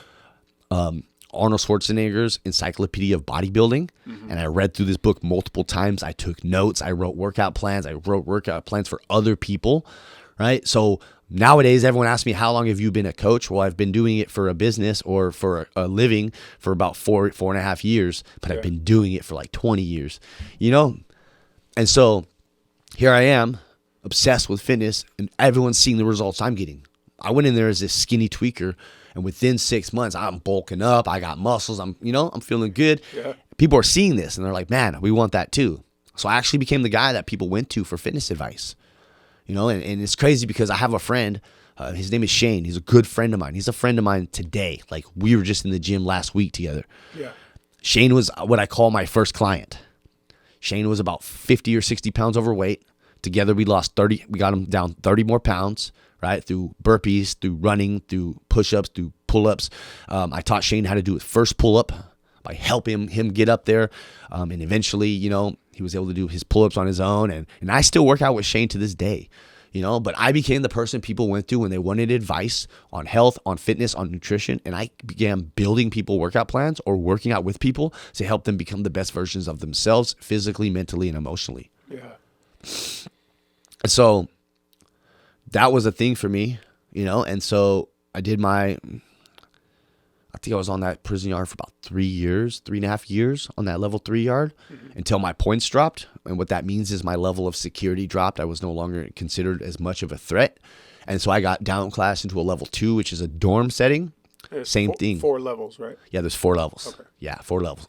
Arnold Schwarzenegger's Encyclopedia of Bodybuilding. Mm-hmm. And I read through this book multiple times. I took notes. I wrote workout plans. I wrote workout plans for other people, right? So nowadays, everyone asks me, how long have you been a coach? Well, I've been doing it for a business or for a living for about 4.5 years, but I've been doing it for 20 years, And so here I am, obsessed with fitness, and everyone's seeing the results I'm getting. I went in there as this skinny tweaker, and within 6 months, I'm bulking up. I got muscles. I'm feeling good. Yeah. People are seeing this, and they're like, man, we want that too. So I actually became the guy that people went to for fitness advice. And it's crazy because I have a friend, his name is Shane. He's a good friend of mine. He's a friend of mine today. We were just in the gym last week together. Yeah. Shane was what I call my first client. Shane was about 50 or 60 pounds overweight. Together we lost 30. We got him down 30 more pounds, right? Through burpees, through running, through push-ups, through pull-ups. I taught Shane how to do his first pull-up by helping him get up there. And eventually, you know, he was able to do his pull-ups on his own. And I still work out with Shane to this day, you know, but I became the person people went to when they wanted advice on health, on fitness, on nutrition. And I began building people workout plans or working out with people to help them become the best versions of themselves, physically, mentally, and emotionally. Yeah. And so that was a thing for me, you know, and so I did I think I was on that prison yard for about 3.5 years on that level 3 yard until my points dropped. And what that means is my level of security dropped. I was no longer considered as much of a threat. And so I got down class into a level 2, which is a dorm setting. Same thing. 4 levels, right? Yeah, there's 4 levels. Okay. Yeah, 4 levels.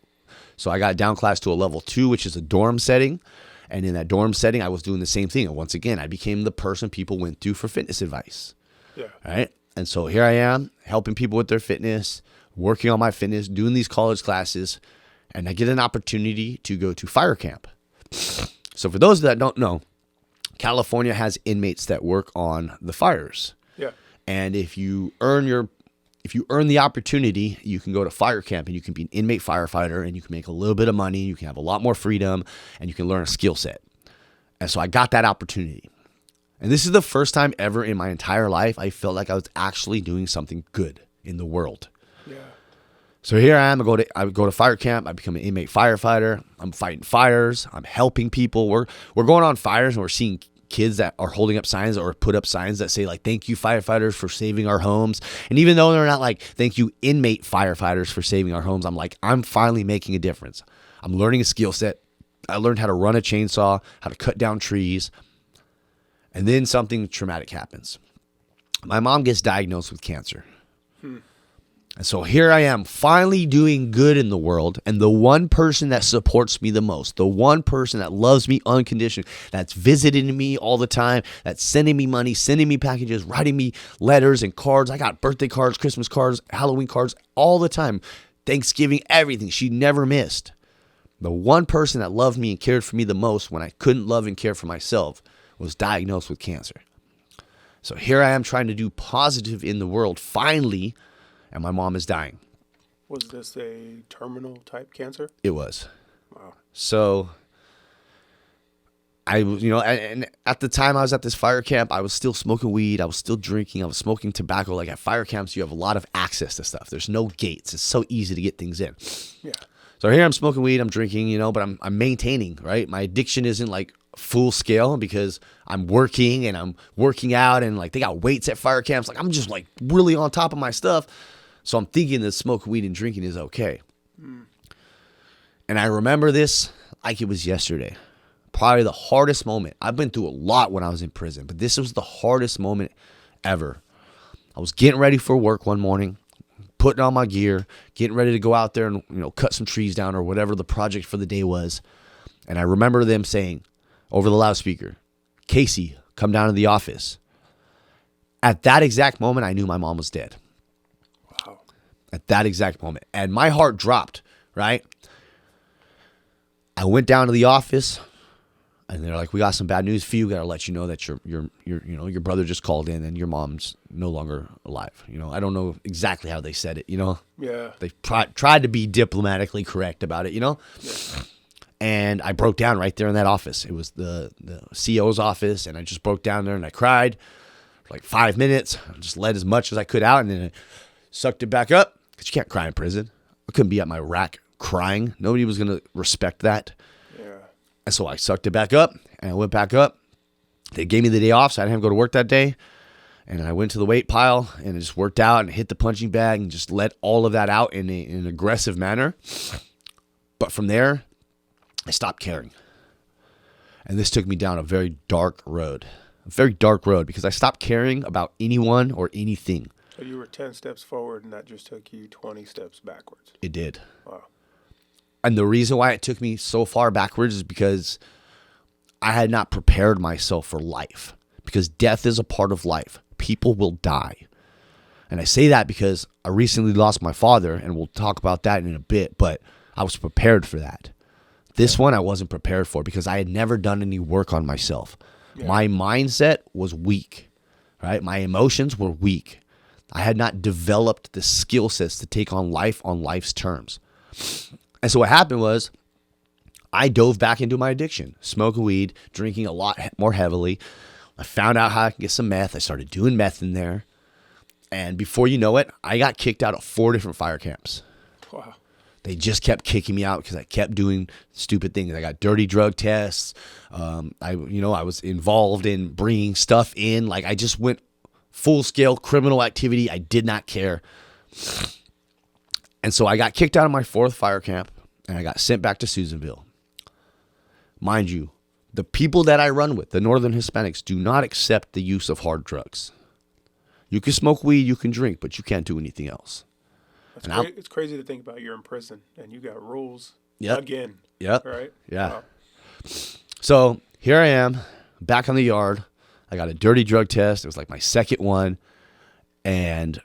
So I got down class to a level 2, which is a dorm setting. And in that dorm setting, I was doing the same thing. And once again, I became the person people went to for fitness advice. Yeah. Right? And so here I am helping people with their fitness, working on my fitness, doing these college classes, and I get an opportunity to go to fire camp. So for those that don't know, California has inmates that work on the fires. Yeah. And if you earn the opportunity, you can go to fire camp and you can be an inmate firefighter and you can make a little bit of money, you can have a lot more freedom, and you can learn a skill set. And so I got that opportunity. And this is the first time ever in my entire life I felt like I was actually doing something good in the world. Yeah. So here I am, I go to fire camp, I become an inmate firefighter, I'm fighting fires, I'm helping people. We're going on fires and we're seeing kids that are holding up signs or put up signs that say like, thank you firefighters for saving our homes. And even though they're not like, thank you inmate firefighters for saving our homes, I'm like, I'm finally making a difference. I'm learning a skill set. I learned how to run a chainsaw, how to cut down trees. And then something traumatic happens. My mom gets diagnosed with cancer. And so here I am finally doing good in the world. And the one person that supports me the most, the one person that loves me unconditionally, that's visiting me all the time, that's sending me money, sending me packages, writing me letters and cards. I got birthday cards, Christmas cards, Halloween cards all the time. Thanksgiving, everything. She never missed. The one person that loved me and cared for me the most when I couldn't love and care for myself was diagnosed with cancer. So here I am trying to do positive in the world finally, and my mom is dying. Was this a terminal type cancer? It was. Wow. So and at the time I was at this fire camp, I was still smoking weed. I was still drinking. I was smoking tobacco. Like at fire camps, you have a lot of access to stuff. There's no gates. It's so easy to get things in. Yeah. So here I'm smoking weed, I'm drinking, but I'm maintaining, right? My addiction isn't like full scale because I'm working and I'm working out and like they got weights at fire camps. Like I'm just like really on top of my stuff. So I'm thinking that smoking weed and drinking is okay. And I remember this like it was yesterday. Probably the hardest moment. I've been through a lot when I was in prison, but this was the hardest moment ever. I was getting ready for work one morning, putting on my gear, getting ready to go out there and cut some trees down or whatever the project for the day was. And I remember them saying over the loudspeaker, Casey, come down to the office. At that exact moment, I knew my mom was dead. Wow. At that exact moment. And my heart dropped, right? I went down to the office and they're like, we got some bad news for you. We got to let you know that your brother just called in and your mom's no longer alive. I don't know exactly how they said it, Yeah. They tried to be diplomatically correct about it, Yeah. And I broke down right there in that office. It was the CO's office, and I just broke down there and I cried for like 5 minutes. I just let as much as I could out, and then I sucked it back up because you can't cry in prison. I couldn't be at my rack crying. Nobody was going to respect that. Yeah. And so I sucked it back up, and I went back up. They gave me the day off, so I didn't have to go to work that day. And I went to the weight pile, and I just worked out and hit the punching bag and just let all of that out in an aggressive manner. But from there, I stopped caring. And this took me down a very dark road. Because I stopped caring about anyone or anything. So you were 10 steps forward and that just took you 20 steps backwards. It did. Wow. And the reason why it took me so far backwards is because I had not prepared myself for life. Because death is a part of life. People will die. And I say that because I recently lost my father, and we'll talk about that in a bit, but I was prepared for that. This one I wasn't prepared for because I had never done any work on myself. Yeah. My mindset was weak, right? My emotions were weak. I had not developed the skill sets to take on life's terms. And so what happened was I dove back into my addiction, smoking weed, drinking a lot more heavily. I found out how I could get some meth. I started doing meth in there. And before you know it, I got kicked out of 4 different fire camps. Wow. They just kept kicking me out because I kept doing stupid things. I got dirty drug tests. I was involved in bringing stuff in. Like I just went full-scale criminal activity. I did not care. And so I got kicked out of my 4th fire camp, and I got sent back to Susanville. Mind you, the people that I run with, the Northern Hispanics, do not accept the use of hard drugs. You can smoke weed, you can drink, but you can't do anything else. It's crazy to think about. You're in prison, and you got rules again. Yep. Right? Yeah. Wow. So here I am, back on the yard. I got a dirty drug test. It was like my 2nd one. And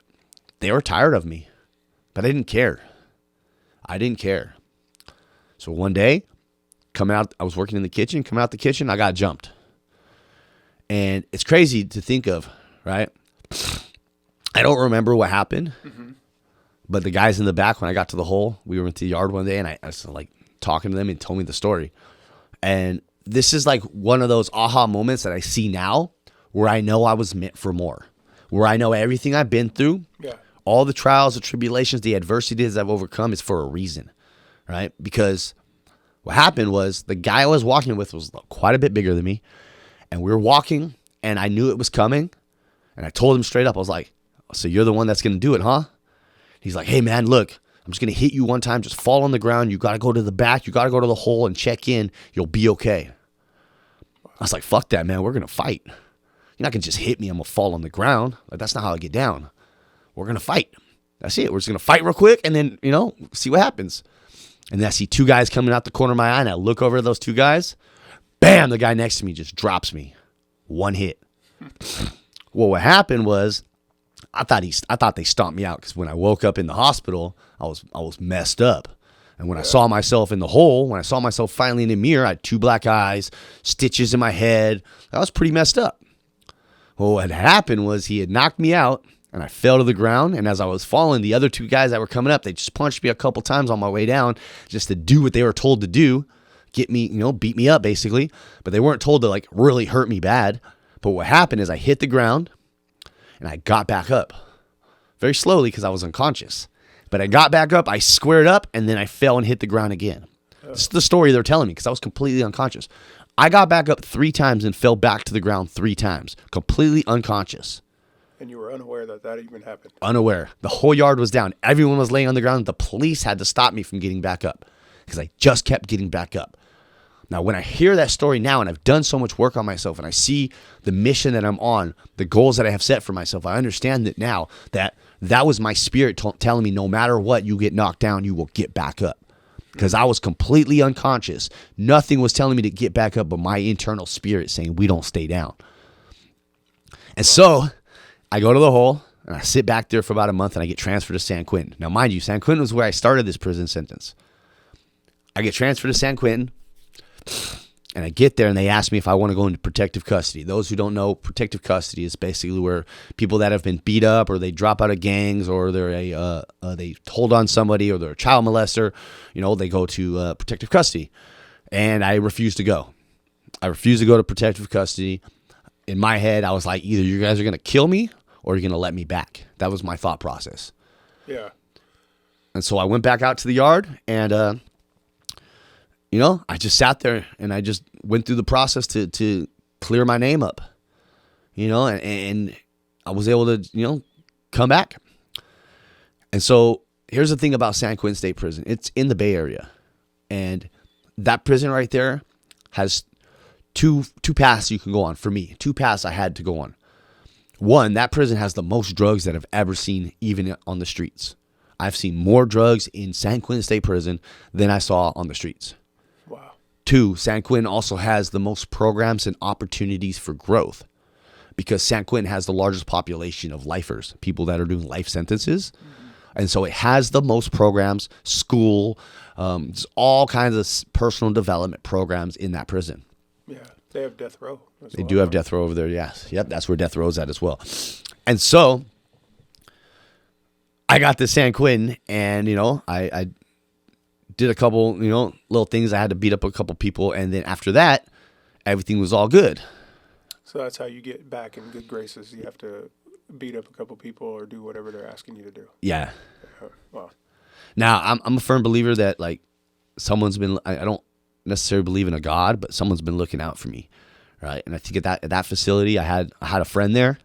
they were tired of me. But I didn't care. So one day, I was working in the kitchen. Coming out the kitchen, I got jumped. And it's crazy to think of, right? I don't remember what happened. Mm-hmm. But the guys in the back, when I got to the hole, we went to the yard one day, and I was like talking to them and told me the story. And this is like one of those aha moments that I see now where I know I was meant for more, where I know everything I've been through, all the trials, the tribulations, the adversities I've overcome is for a reason, right? Because what happened was the guy I was walking with was quite a bit bigger than me, and we were walking, and I knew it was coming, and I told him straight up, I was like, so you're the one that's going to do it, huh? He's like, hey, man, look, I'm just going to hit you one time. Just fall on the ground. You got to go to the back. You got to go to the hole and check in. You'll be okay. I was like, fuck that, man. We're going to fight. You're not going to just hit me. I'm going to fall on the ground. Like, that's not how I get down. We're going to fight. That's it. We're just going to fight real quick and then, see what happens. And then I see 2 guys coming out the corner of my eye, and I look over at those 2 guys. Bam, the guy next to me just drops me. 1 hit. Well, what happened was, I thought they stomped me out because when I woke up in the hospital, I was messed up. And when I saw myself in the hole, when I saw myself finally in the mirror, I had 2 black eyes, stitches in my head. I was pretty messed up. Well, what had happened was he had knocked me out, and I fell to the ground. And as I was falling, the other 2 guys that were coming up, they just punched me a couple times on my way down just to do what they were told to do, get me, beat me up basically. But they weren't told to like really hurt me bad. But what happened is I hit the ground, and I got back up very slowly because I was unconscious. But I got back up, I squared up, and then I fell and hit the ground again. This is the story they're telling me because I was completely unconscious. I got back up 3 times and fell back to the ground 3 times, completely unconscious. And you were unaware that even happened? Unaware. The whole yard was down. Everyone was laying on the ground. The police had to stop me from getting back up because I just kept getting back up. Now, when I hear that story now, and I've done so much work on myself, and I see the mission that I'm on, the goals that I have set for myself, I understand that now that was my spirit telling me no matter what, you get knocked down, you will get back up. Because I was completely unconscious. Nothing was telling me to get back up but my internal spirit saying we don't stay down. And so I go to the hole, and I sit back there for about a month, and I get transferred to San Quentin. Now, mind you, San Quentin was where I started this prison sentence. I get transferred to San Quentin. And I get there, and they ask me if I want to go into protective custody. Those who don't know, protective custody is basically where people that have been beat up, or they drop out of gangs, or they hold on somebody, or they're a child molester, they go to protective custody. And I refuse to go. I refuse to go to protective custody. In my head, I was like, either you guys are going to kill me, or you're going to let me back. That was my thought process. Yeah. And so I went back out to the yard, and I just sat there, and I just went through the process to clear my name up, and I was able to, come back. And so here's the thing about San Quentin State Prison. It's in the Bay Area, and that prison right there has two paths you can go on. For me, 2 paths I had to go on. One, that prison has the most drugs that I've ever seen, even on the streets. I've seen more drugs in San Quentin State Prison than I saw on the streets. Wow. 2, San Quentin also has the most programs and opportunities for growth because San Quentin has the largest population of lifers, people that are doing life sentences. And so it has the most programs, school, just all kinds of personal development programs in that prison. Yeah, they have death row. They do have death row over there, yes. Yep, that's where death row's at as well. And so I got to San Quentin, and, I did a couple, little things. I had to beat up a couple people, and then after that, everything was all good. So that's how you get back in good graces. You have to beat up a couple people or do whatever they're asking you to do. Yeah. Wow. Now, I'm a firm believer that, like, someone's been, I don't necessarily believe in a God, but someone's been looking out for me, right? And I think at that facility, I had a friend there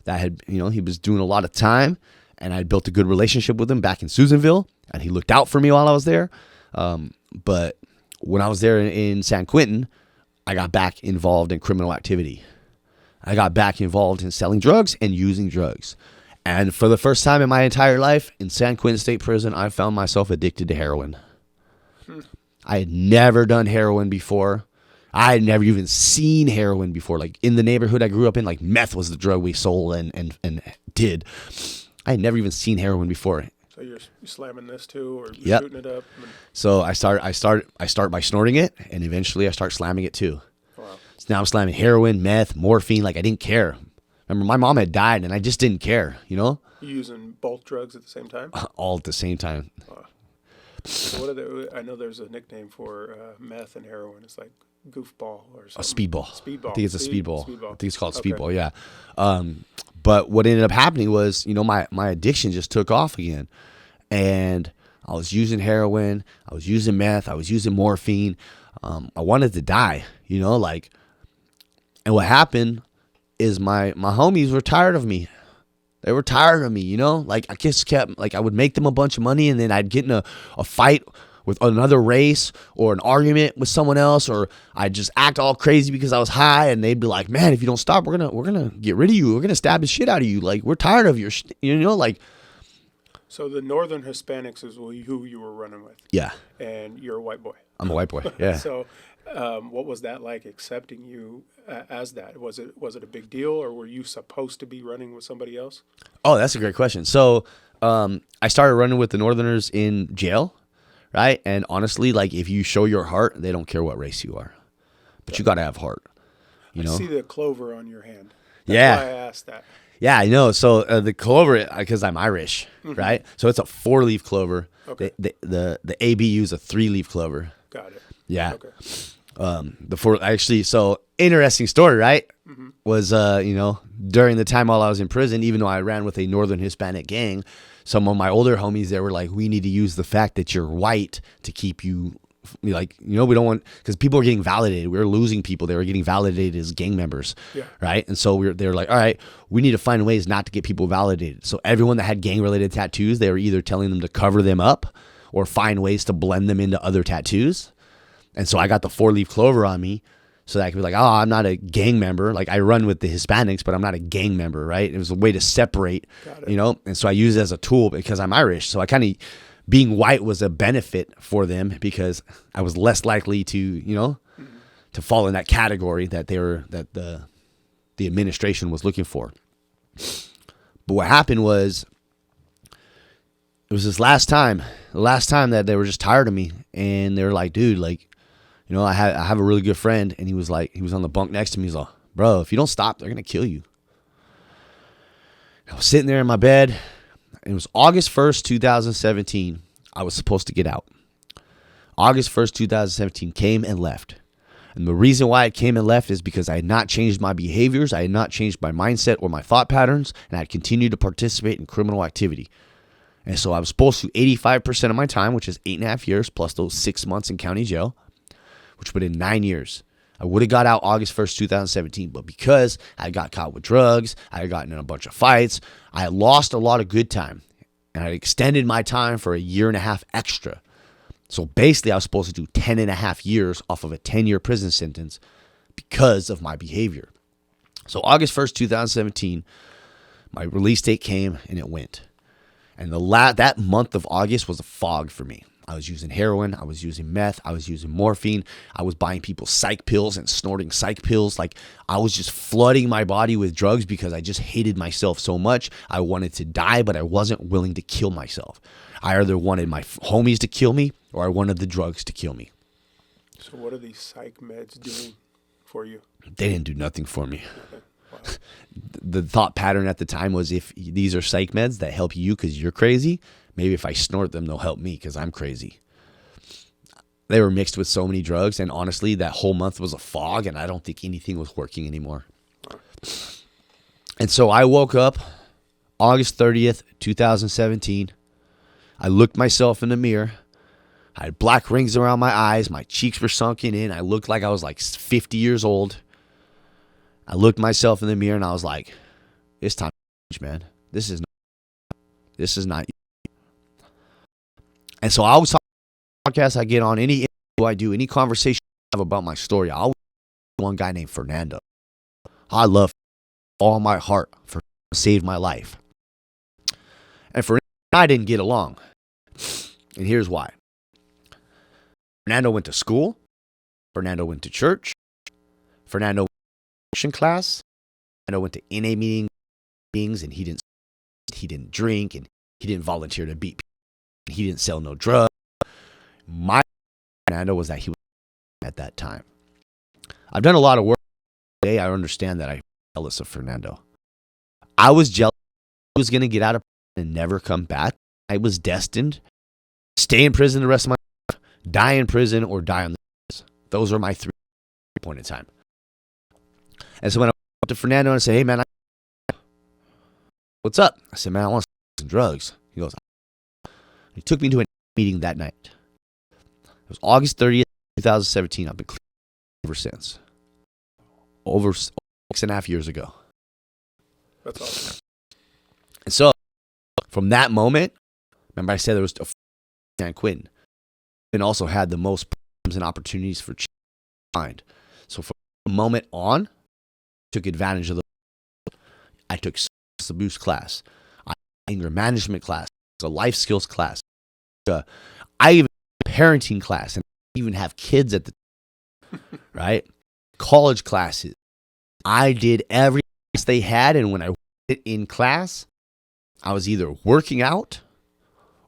that had, he was doing a lot of time, and I built a good relationship with him back in Susanville, and he looked out for me while I was there. But when I was there in San Quentin, I got back involved in criminal activity. I got back involved in selling drugs and using drugs. And for the first time in my entire life, in San Quentin State Prison, I found myself addicted to heroin. I had never done heroin before. I had never even seen heroin before. Like, in the neighborhood I grew up in, like, meth was the drug we sold and did. I had never even seen heroin before. So you're slamming this too, or Yep. shooting it up? So I start by snorting it, and eventually I start slamming it too. Wow. So now I'm slamming heroin, meth, morphine. Like, I didn't care. Remember, my mom had died, and I just didn't care, You using both drugs at the same time? all at the same time. Wow. So what are they? I know there's a nickname for meth and heroin. It's like goofball or something. A speedball. Speedball. I think it's a speedball. I think it's called Okay. speedball, yeah. But what ended up happening was, my addiction just took off again. And I was using heroin. I was using meth. I was using morphine. I wanted to die, and what happened is my homies were tired of me. They were tired of me, Like, I just kept, like, I would make them a bunch of money, and then I'd get in a fight with another race or an argument with someone else, or I'd just act all crazy because I was high, and they'd be like, man, if you don't stop, we're gonna get rid of you. We're gonna stab the shit out of you. Like, we're tired of your like. So the Northern Hispanics is who you were running with. Yeah. And you're a white boy. I'm a white boy. Yeah. So what was that like, accepting you as that? Was it a big deal, or were you supposed to be running with somebody else? Oh, that's a great question. So I started running with the Northerners in jail, right? And honestly, like, if you show your heart, they don't care what race you are. But you got to have heart, I see the clover on your hand. That's Yeah. why I asked that. Yeah, I know. So the clover, because I'm Irish, right? So it's a 4-leaf clover. Okay. The ABU is a 3-leaf clover. Got it. Yeah. Okay. So interesting story, right? Was, during the time while I was in prison, even though I ran with a Northern Hispanic gang, some of my older homies there were like, we need to use the fact that you're white to keep you, we don't want, because people are getting validated. We were losing people. They were getting validated as gang members, Yeah. right? And so they were like, all right, we need to find ways not to get people validated. So everyone that had gang-related tattoos, they were either telling them to cover them up or find ways to blend them into other tattoos. And so I got the 4-leaf clover on me so that I could be like, oh, I'm not a gang member. Like, I run with the Hispanics, but I'm not a gang member, right? It was a way to separate, Got it. And so I use it as a tool because I'm Irish. So I kind of, being white was a benefit for them because I was less likely to, to fall in that category that the administration was looking for. But what happened was, it was the last time that they were just tired of me, and they were like, dude, like, I have a really good friend, and he was on the bunk next to me. He's like, bro, if you don't stop, they're gonna kill you. I was sitting there in my bed. It was August 1st, 2017. I was supposed to get out. August 1st, 2017 came and left. And the reason why it came and left is because I had not changed my behaviors. I had not changed my mindset or my thought patterns. And I had continued to participate in criminal activity. And so I was supposed to 85% of my time, which is 8.5 years, plus those 6 months in county jail, which would have been 9 years. I would have got out August 1st, 2017, but because I got caught with drugs, I had gotten in a bunch of fights, I had lost a lot of good time, and I extended my time for 1.5 years extra. So basically, I was supposed to do 10.5 years off of a 10-year prison sentence because of my behavior. So August 1st, 2017, my release date came, and it went. And that month of August was a fog for me. I was using heroin. I was using meth. I was using morphine. I was buying people psych pills and snorting psych pills. Like, I was just flooding my body with drugs because I just hated myself so much. I wanted to die, but I wasn't willing to kill myself. I either wanted my homies to kill me or I wanted the drugs to kill me. So what are these psych meds doing for you? They didn't do nothing for me. Okay. Wow. The thought pattern at the time was, if these are psych meds that help you because you're crazy, maybe if I snort them, they'll help me because I'm crazy. They were mixed with so many drugs, and honestly, that whole month was a fog, and I don't think anything was working anymore. And so I woke up August 30th, 2017. I looked myself in the mirror. I had black rings around my eyes. My cheeks were sunken in. I looked like I was like 50 years old. I looked myself in the mirror and I was like, it's time to change, man. This is not you. And so I always talk podcasts I get on, any interview I do, any conversation I have about my story, I always one guy named Fernando. I love all my heart for saved my life. And Fernando and I didn't get along. And here's why. Fernando went to school. Fernando went to church. Fernando went to Christian class. Fernando went to NA meetings, and he didn't drink, and he didn't volunteer to beat people. He didn't sell no drugs. My Fernando was that he was at that time. I've done a lot of work today. I understand that I'm jealous of Fernando. I was jealous he was going to get out of prison and never come back. I was destined to stay in prison the rest of my life, die in prison, or die on the streets. Those are my 3 point in time. And so when I went up to Fernando and I said, hey, man, what's up? I said, man, I want some drugs. He goes, he took me to a meeting that night. It was August 30th, 2017. I've been clean ever since. Over 6.5 years ago. That's awesome. And so, from that moment, remember I said there was a San Quentin, and also had the most problems and opportunities for change. So from the moment on, I took advantage of I took abuse class, anger management class, a life skills class, I even parenting class, and I even have kids at the right college classes. I did every class they had, and when I went in class, I was either working out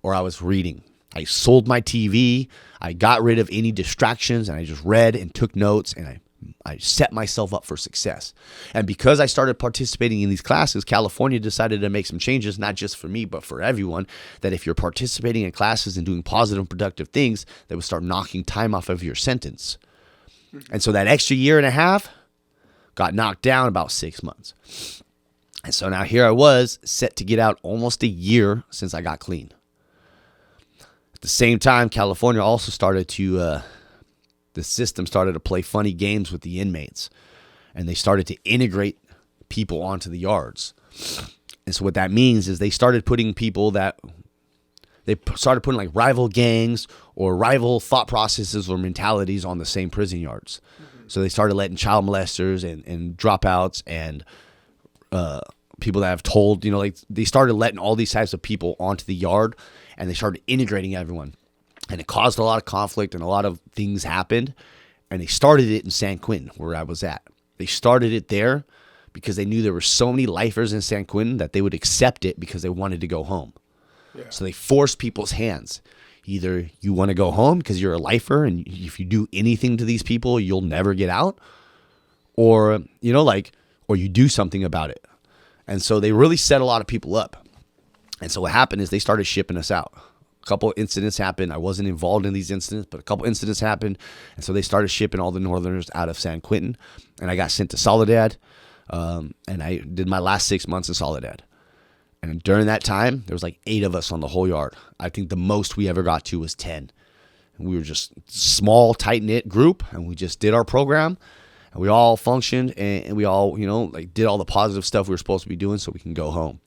or I was reading. I sold my TV. I got rid of any distractions, and I just read and took notes, and I set myself up for success. And because I started participating in these classes, California decided to make some changes, not just for me, but for everyone, that if you're participating in classes and doing positive and productive things, they would start knocking time off of your sentence. And so that extra year and a half got knocked down about 6 months. And so now here I was, set to get out almost a year since I got clean. At the same time, California also started to, the system started to play funny games with the inmates. And they started to integrate people onto the yards. And so what that means is they started putting people that, they started putting like rival gangs or rival thought processes or mentalities on the same prison yards. Mm-hmm. So they started letting child molesters and dropouts and people that have told, like they started letting all these types of people onto the yard, and they started integrating everyone. And it caused a lot of conflict, and a lot of things happened. And they started it in San Quentin, where I was at. They started it there because they knew there were so many lifers in San Quentin that they would accept it because they wanted to go home. Yeah. So they forced people's hands. Either you want to go home because you're a lifer, and if you do anything to these people, you'll never get out, or or you do something about it. And so they really set a lot of people up. And so what happened is they started shipping us out. A couple incidents happened. I wasn't involved in these incidents, but a couple incidents happened. And so they started shipping all the Northerners out of San Quentin. And I got sent to Soledad. And I did my last 6 months in Soledad. And during that time, there was like 8 of us on the whole yard. I think the most we ever got to was 10. And we were just small, tight-knit group. And we just did our program. And we all functioned, and we all, did all the positive stuff we were supposed to be doing so we can go home.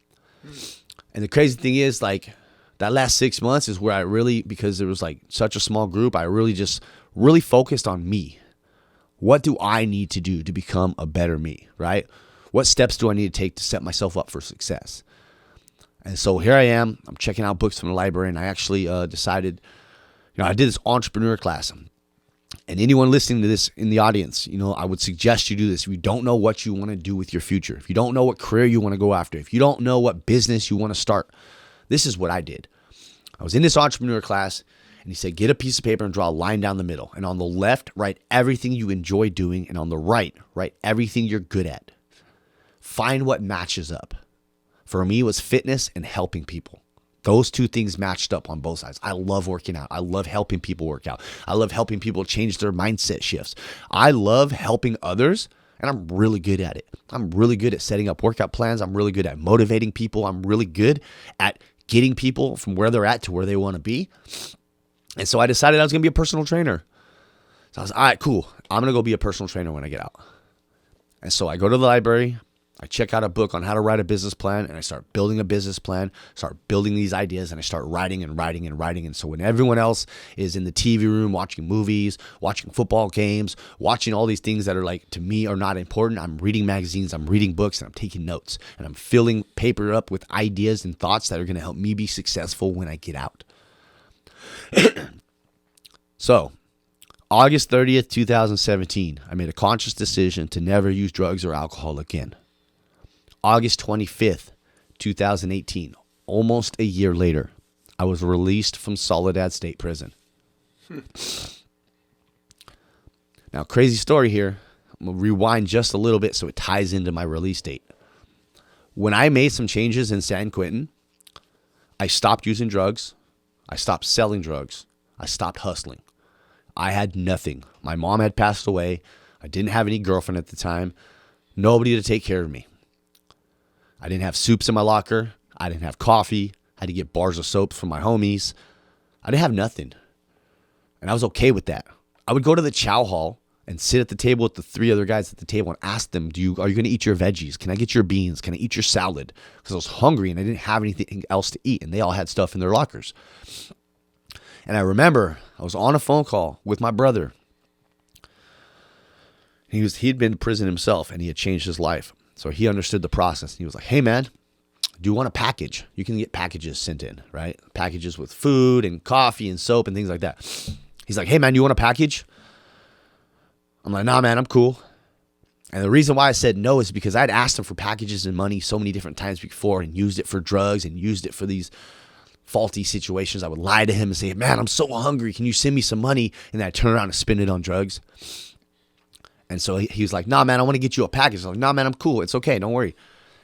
And the crazy thing is, that last 6 months is where I really, because there was such a small group, I really focused on me. What do I need to do to become a better me, right? What steps do I need to take to set myself up for success? And so here I am. I'm checking out books from the library, and I actually decided, I did this entrepreneur class. And anyone listening to this in the audience, I would suggest you do this. If you don't know what you want to do with your future, if you don't know what career you want to go after, if you don't know what business you want to start, this is what I did. I was in this entrepreneur class, and he said, get a piece of paper and draw a line down the middle. And on the left, write everything you enjoy doing. And on the right, write everything you're good at. Find what matches up. For me, it was fitness and helping people. Those two things matched up on both sides. I love working out. I love helping people work out. I love helping people change their mindset shifts. I love helping others, and I'm really good at it. I'm really good at setting up workout plans. I'm really good at motivating people. I'm really good at getting people from where they're at to where they want to be. And so I decided I was going to be a personal trainer. So I was, all right, cool. I'm going to go be a personal trainer when I get out. And so I go to the library. I check out a book on how to write a business plan, and I start building a business plan, start building these ideas, and I start writing and writing and writing. And so when everyone else is in the TV room watching movies, watching football games, watching all these things that are like, to me, are not important, I'm reading magazines, I'm reading books, and I'm taking notes. And I'm filling paper up with ideas and thoughts that are going to help me be successful when I get out. So, August 30th, 2017, I made a conscious decision to never use drugs or alcohol again. August 25th, 2018, almost a year later, I was released from Soledad State Prison. Now, crazy story here. I'm going to rewind just a little bit so it ties into my release date. When I made some changes in San Quentin, I stopped using drugs. I stopped selling drugs. I stopped hustling. I had nothing. My mom had passed away. I didn't have any girlfriend at the time. Nobody to take care of me. I didn't have soups in my locker. I didn't have coffee. I had to get bars of soap from my homies. I didn't have nothing. And I was okay with that. I would go to the chow hall and sit at the table with the three other guys at the table and ask them, are you going to eat your veggies? Can I get your beans? Can I eat your salad? Because I was hungry and I didn't have anything else to eat. And they all had stuff in their lockers. And I remember I was on a phone call with my brother. He'd been to prison himself, and he had changed his life. So he understood the process. He was like, hey, man, do you want a package? You can get packages sent in, right? Packages with food and coffee and soap and things like that. He's like, hey, man, you want a package? I'm like, nah, man, I'm cool. And the reason why I said no is because I'd asked him for packages and money so many different times before and used it for drugs and used it for these faulty situations. I would lie to him and say, man, I'm so hungry. Can you send me some money? And then I'd turn around and spend it on drugs. And so he was like, nah, man, I want to get you a package. I was like, nah, man, I'm cool. It's okay. Don't worry.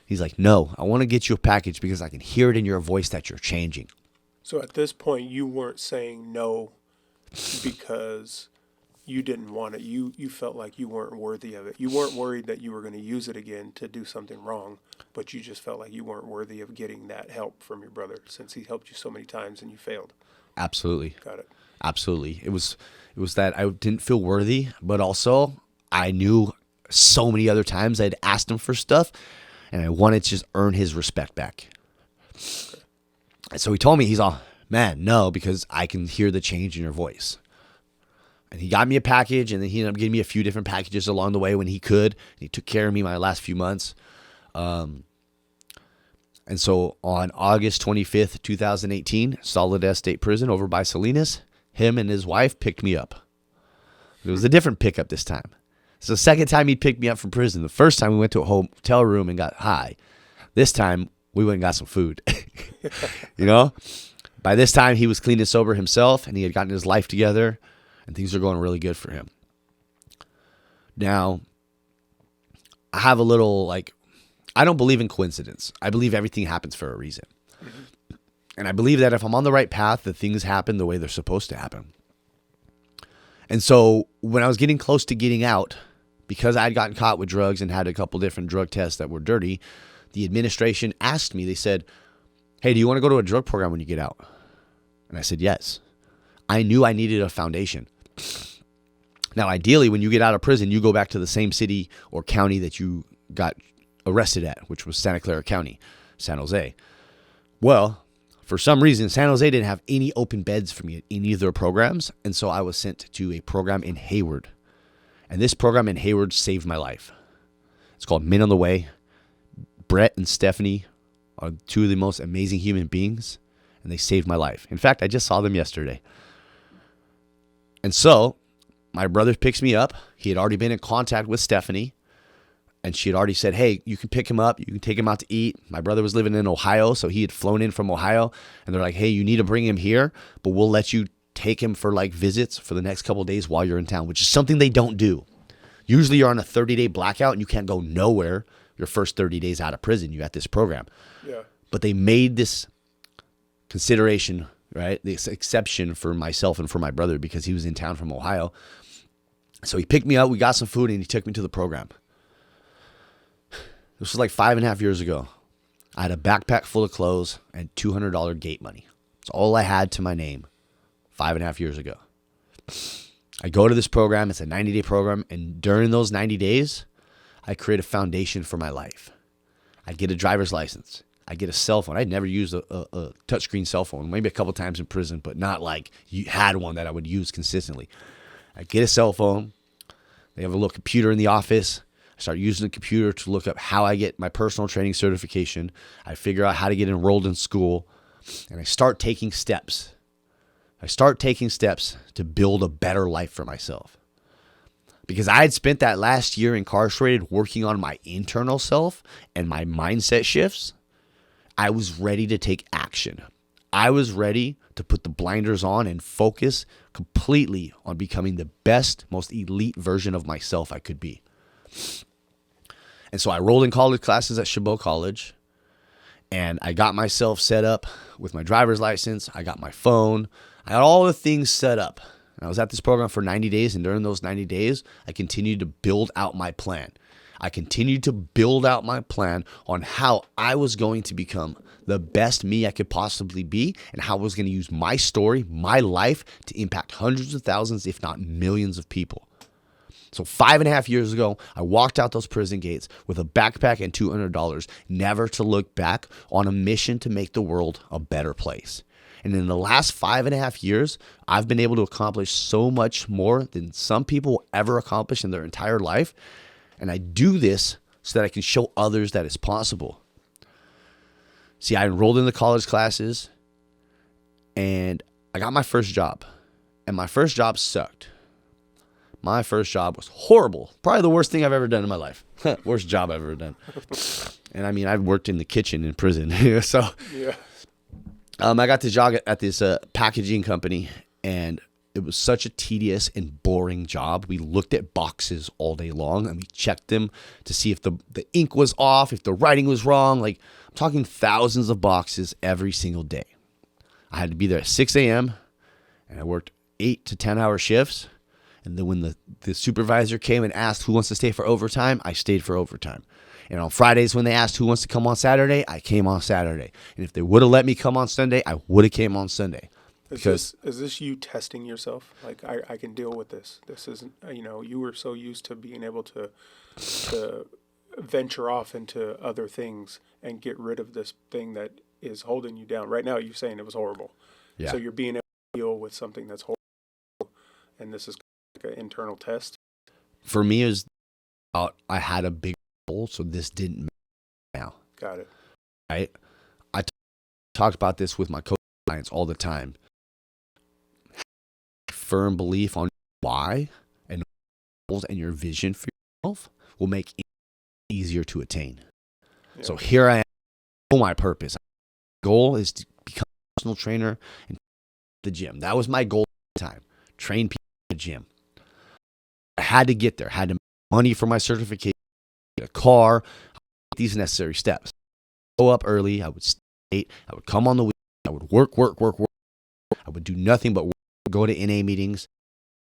He's like, no, I want to get you a package because I can hear it in your voice that you're changing. So at this point, you weren't saying no because you didn't want it. You felt like you weren't worthy of it. You weren't worried that you were going to use it again to do something wrong, but you just felt like you weren't worthy of getting that help from your brother since he helped you so many times and you failed. Absolutely. Got it. Absolutely. It was that I didn't feel worthy, but also I knew so many other times I'd asked him for stuff and I wanted to just earn his respect back. Okay. And so he told me, he's all, man, no, because I can hear the change in your voice. And he got me a package, and then he ended up giving me a few different packages along the way when he could. He took care of me my last few months. And so on August 25th, 2018, Soledad State Prison over by Salinas, him and his wife picked me up. It was a different pickup this time. It's the second time he picked me up from prison. The first time we went to a hotel room and got high. This time we went and got some food. By this time he was clean and sober himself, and he had gotten his life together, and things are going really good for him. Now, I have a little, I don't believe in coincidence. I believe everything happens for a reason. Mm-hmm. And I believe that if I'm on the right path, that things happen the way they're supposed to happen. And so when I was getting close to getting out, because I had gotten caught with drugs and had a couple different drug tests that were dirty, the administration asked me, they said, hey, do you want to go to a drug program when you get out? And I said, yes. I knew I needed a foundation. Now, ideally, when you get out of prison, you go back to the same city or county that you got arrested at, which was Santa Clara County, San Jose. Well, for some reason, San Jose didn't have any open beds for me at any of their programs, and so I was sent to a program in Hayward. And this program in Hayward saved my life. It's called Men on the Way. Brett and Stephanie are two of the most amazing human beings, and they saved my life. In fact, I just saw them yesterday. And so my brother picks me up. He had already been in contact with Stephanie, and she had already said, hey, you can pick him up. You can take him out to eat. My brother was living in Ohio, so he had flown in from Ohio. And they're like, hey, you need to bring him here, but we'll let you take him for like visits for the next couple of days while you're in town, which is something they don't do. Usually you're on a 30-day blackout and you can't go nowhere your first 30 days out of prison. You at this program. Yeah. But they made this consideration, right? This exception for myself and for my brother because he was in town from Ohio. So he picked me up. We got some food and he took me to the program. This was like 5.5 years ago. I had a backpack full of clothes and $200 gate money. It's all I had to my name 5.5 years ago. I go to this program. It's a 90-day program. And during those 90 days, I create a foundation for my life. I get a driver's license. I get a cell phone. I'd never used a touchscreen cell phone, maybe a couple times in prison, but not like you had one that I would use consistently. I get a cell phone. They have a little computer in the office. I start using the computer to look up how I get my personal training certification. I figure out how to get enrolled in school, and I start taking steps. I start taking steps to build a better life for myself. Because I had spent that last year incarcerated working on my internal self and my mindset shifts, I was ready to take action. I was ready to put the blinders on and focus completely on becoming the best, most elite version of myself I could be. And so I rolled in college classes at Chabot College, and I got myself set up with my driver's license. I got my phone. I got all the things set up. And I was at this program for 90 days, and during those 90 days, I continued to build out my plan. I continued to build out my plan on how I was going to become the best me I could possibly be and how I was going to use my story, my life, to impact hundreds of thousands, if not millions of people. So 5.5 years ago, I walked out those prison gates with a backpack and $200, never to look back, on a mission to make the world a better place. And in the last 5.5 years, I've been able to accomplish so much more than some people will ever accomplish in their entire life. And I do this so that I can show others that it's possible. See, I enrolled in the college classes and I got my first job. And my first job sucked. My first job was horrible. Probably the worst thing I've ever done in my life. Worst job I've ever done. And I mean, I've worked in the kitchen in prison. So Yeah. I got the job at this packaging company, and it was such a tedious and boring job. We looked at boxes all day long, and we checked them to see if the ink was off, if the writing was wrong. Like, I'm talking thousands of boxes every single day. I had to be there at 6 a.m., and I worked 8 to 10-hour shifts. And then when the supervisor came and asked who wants to stay for overtime, I stayed for overtime. And on Fridays when they asked who wants to come on Saturday, I came on Saturday. And if they would have let me come on Sunday, I would have came on Sunday. Is this you testing yourself? Like, I can deal with this. This isn't, you were so used to being able to venture off into other things and get rid of this thing that is holding you down. Right now, you're saying it was horrible. Yeah. So you're being able to deal with something that's horrible, and this is like an internal test. For me, is I had a big goal, so this didn't matter now. Got it. Right? I talked about this with my coach clients all the time. Firm belief on why and goals and your vision for yourself will make it easier to attain. Yeah. So here I am. I know my purpose. My goal is to become a personal trainer and the gym. That was my goal at the time. Train people in the gym. I had to get there. I had to make money for my certification, get a car, these necessary steps. Go up early. I would stay late. I would come on the weekend. I would work. I would do nothing but work, go to NA meetings,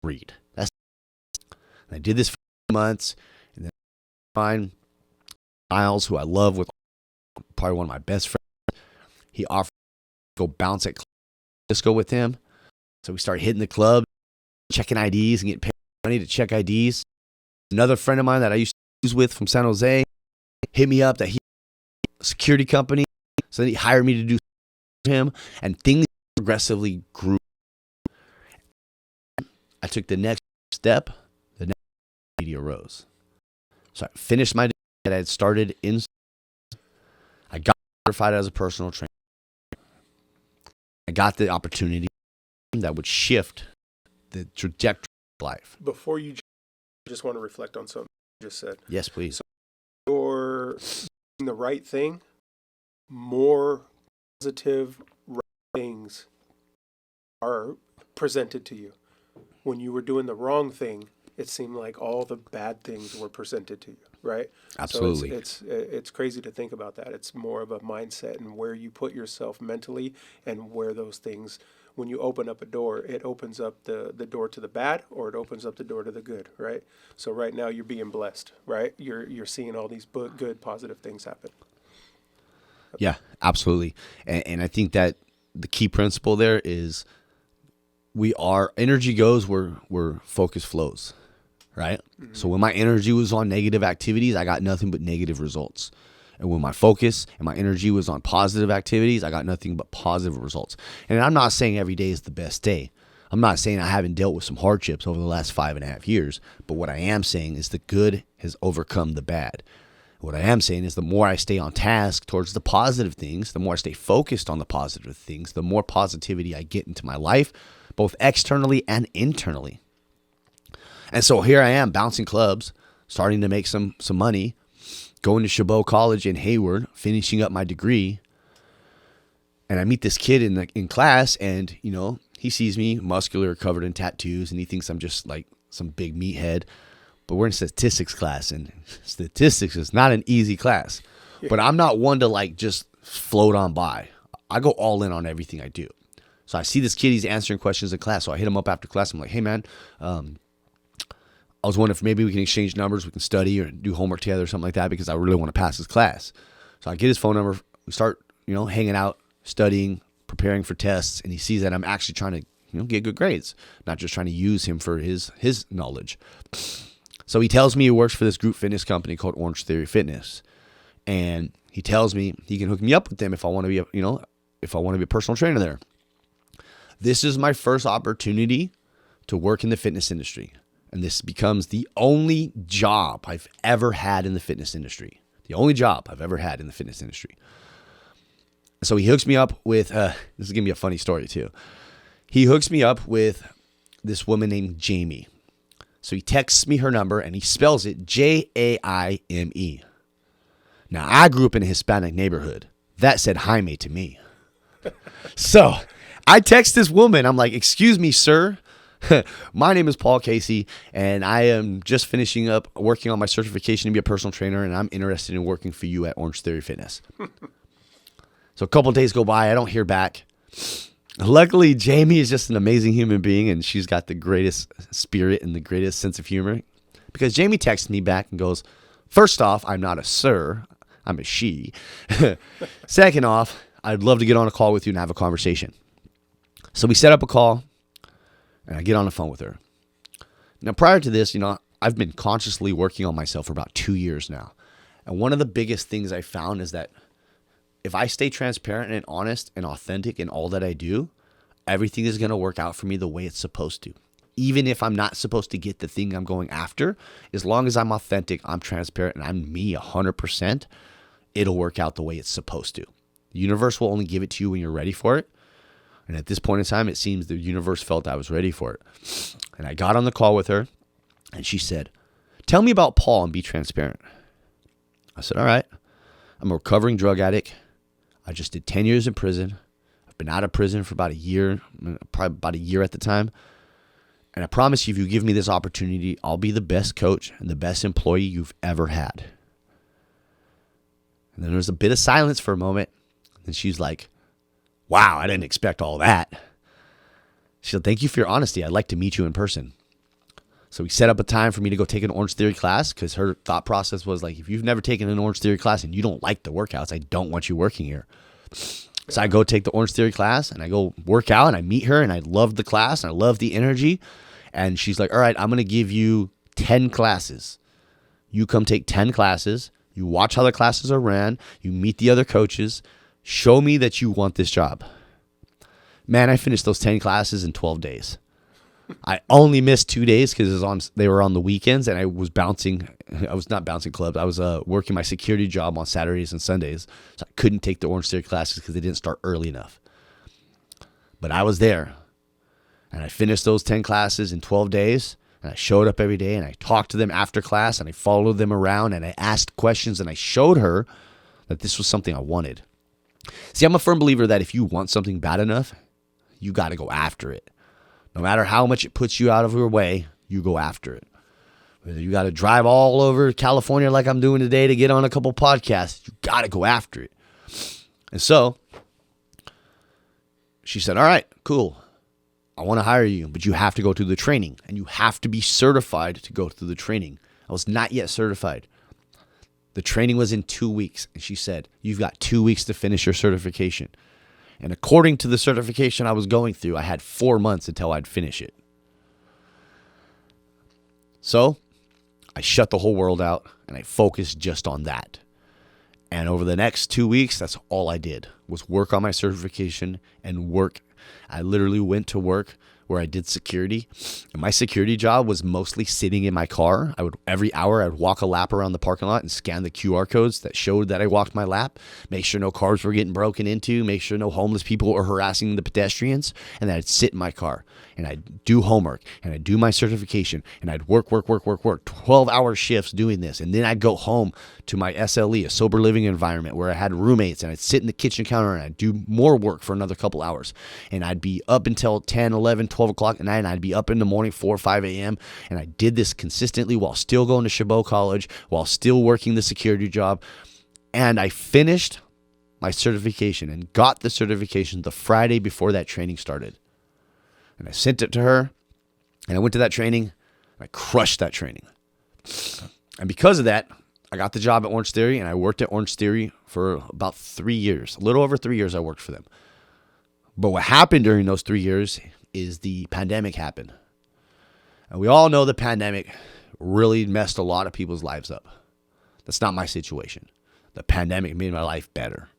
read. And I did this for months. And then I find Miles, who I love, with probably one of my best friends. He offered to go bounce at Disco with him. So we started hitting the club, checking IDs and getting paid money to check IDs. Another friend of mine that I used to use with from San Jose hit me up that he a security company. So he hired me to do him, and things progressively grew. I took the next step. The next media rose. So I finished my degree that I had started in. I got certified as a personal trainer. I got the opportunity that would shift the trajectory of life. Before you just want to reflect on something you just said. Yes, please. So you're doing the right thing, more positive right things are presented to you. When you were doing the wrong thing, it seemed like all the bad things were presented to you, right? Absolutely. So it's crazy to think about that. It's more of a mindset and where you put yourself mentally and where those things, when you open up a door, it opens up the door to the bad or it opens up the door to the good, right? So right now you're being blessed, right? You're seeing all these good, positive things happen. Yeah, absolutely. And I think that the key principle there is energy goes where focus flows, right? Mm-hmm. So when my energy was on negative activities, I got nothing but negative results. And when my focus and my energy was on positive activities, I got nothing but positive results. And I'm not saying every day is the best day. I'm not saying I haven't dealt with some hardships over the last 5.5 years. But what I am saying is the good has overcome the bad. What I am saying is the more I stay on task towards the positive things, the more I stay focused on the positive things, the more positivity I get into my life, both externally and internally. And so here I am bouncing clubs, starting to make some money, going to Chabot College in Hayward, finishing up my degree. And I meet this kid in class, and he sees me muscular, covered in tattoos, and he thinks I'm just like some big meathead. But we're in statistics class, and statistics is not an easy class. Yeah. But I'm not one to like just float on by. I go all in on everything I do. So I see this kid, he's answering questions in class. So I hit him up after class. I'm like, hey, man, I was wondering if maybe we can exchange numbers. We can study or do homework together or something like that because I really want to pass this class. So I get his phone number. We start, hanging out, studying, preparing for tests. And he sees that I'm actually trying to, get good grades, not just trying to use him for his knowledge. So he tells me he works for this group fitness company called Orange Theory Fitness. And he tells me he can hook me up with them if I want to be a personal trainer there. This is my first opportunity to work in the fitness industry. And this becomes the only job I've ever had in the fitness industry. The only job I've ever had in the fitness industry. So he hooks me up with, this is going to be a funny story too. He hooks me up with this woman named Jamie. So he texts me her number and he spells it Jaime. Now I grew up in a Hispanic neighborhood. That said Jaime to me. So I text this woman. I'm like, excuse me, sir. My name is Paul Casey, and I am just finishing up working on my certification to be a personal trainer, and I'm interested in working for you at Orange Theory Fitness. So a couple of days go by. I don't hear back. Luckily, Jamie is just an amazing human being, and she's got the greatest spirit and the greatest sense of humor. Because Jamie texts me back and goes, first off, I'm not a sir. I'm a she. Second off, I'd love to get on a call with you and have a conversation. So we set up a call, and I get on the phone with her. Now, prior to this, I've been consciously working on myself for about 2 years now. And one of the biggest things I found is that if I stay transparent and honest and authentic in all that I do, everything is going to work out for me the way it's supposed to. Even if I'm not supposed to get the thing I'm going after, as long as I'm authentic, I'm transparent, and I'm me 100%, it'll work out the way it's supposed to. The universe will only give it to you when you're ready for it. And at this point in time, it seems the universe felt I was ready for it. And I got on the call with her, and she said, tell me about Paul and be transparent. I said, all right. I'm a recovering drug addict. I just did 10 years in prison. I've been out of prison for about a year, probably about a year at the time. And I promise you, if you give me this opportunity, I'll be the best coach and the best employee you've ever had. And then there's a bit of silence for a moment. And she's like, wow, I didn't expect all that. She said, thank you for your honesty. I'd like to meet you in person. So we set up a time for me to go take an Orange Theory class because her thought process was like, if you've never taken an Orange Theory class and you don't like the workouts, I don't want you working here. So I go take the Orange Theory class and I go work out and I meet her and I love the class and I love the energy. And she's like, all right, I'm going to give you 10 classes. You come take 10 classes. You watch how the classes are ran. You meet the other coaches. Show me that you want this job. Man, I finished those 10 classes in 12 days. I only missed 2 days because they were on the weekends and I was not bouncing clubs. I was working my security job on Saturdays and Sundays. So I couldn't take the Orange Theory classes because they didn't start early enough. But I was there. And I finished those 10 classes in 12 days. And I showed up every day and I talked to them after class and I followed them around and I asked questions and I showed her that this was something I wanted. See, I'm a firm believer that if you want something bad enough, you got to go after it. No matter how much it puts you out of your way, you go after it. Whether you got to drive all over California like I'm doing today to get on a couple podcasts, you got to go after it. And so she said, all right, cool. I want to hire you, but you have to go through the training and you have to be certified to go through the training. I was not yet certified. The training was in 2 weeks. And she said, you've got 2 weeks to finish your certification. And according to the certification I was going through, I had 4 months until I'd finish it. So I shut the whole world out and I focused just on that. And over the next 2 weeks, that's all I did was work on my certification and work. I literally went to work where I did security. And my security job was mostly sitting in my car. Every hour I'd walk a lap around the parking lot and scan the QR codes that showed that I walked my lap, make sure no cars were getting broken into, make sure no homeless people were harassing the pedestrians, and then I'd sit in my car and I'd do homework and I'd do my certification and I'd work 12-hour shifts doing this. And then I'd go home to my SLE, a sober living environment where I had roommates, and I'd sit in the kitchen counter and I'd do more work for another couple hours. And I'd be up until 10, 11, 12 o'clock at night, and I'd be up in the morning 4 or 5 a.m. And I did this consistently while still going to Chabot College, while still working the security job. And I finished my certification and got the certification the Friday before that training started. And I sent it to her, and I went to that training, and I crushed that training. And because of that, I got the job at Orange Theory, and I worked at Orange Theory for about 3 years. A little over 3 years I worked for them. But what happened during those 3 years is the pandemic happened. And we all know the pandemic really messed a lot of people's lives up. That's not my situation. The pandemic made my life better.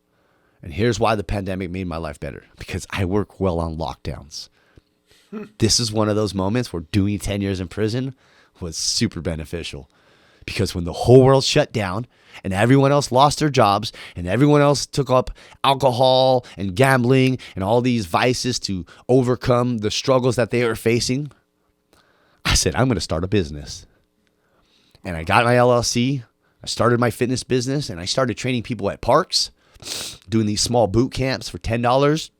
And here's why the pandemic made my life better. Because I work well on lockdowns. This is one of those moments where doing 10 years in prison was super beneficial. Because when the whole world shut down and everyone else lost their jobs and everyone else took up alcohol and gambling and all these vices to overcome the struggles that they were facing, I said, I'm going to start a business. And I got my LLC. I started my fitness business and I started training people at parks, doing these small boot camps for $10.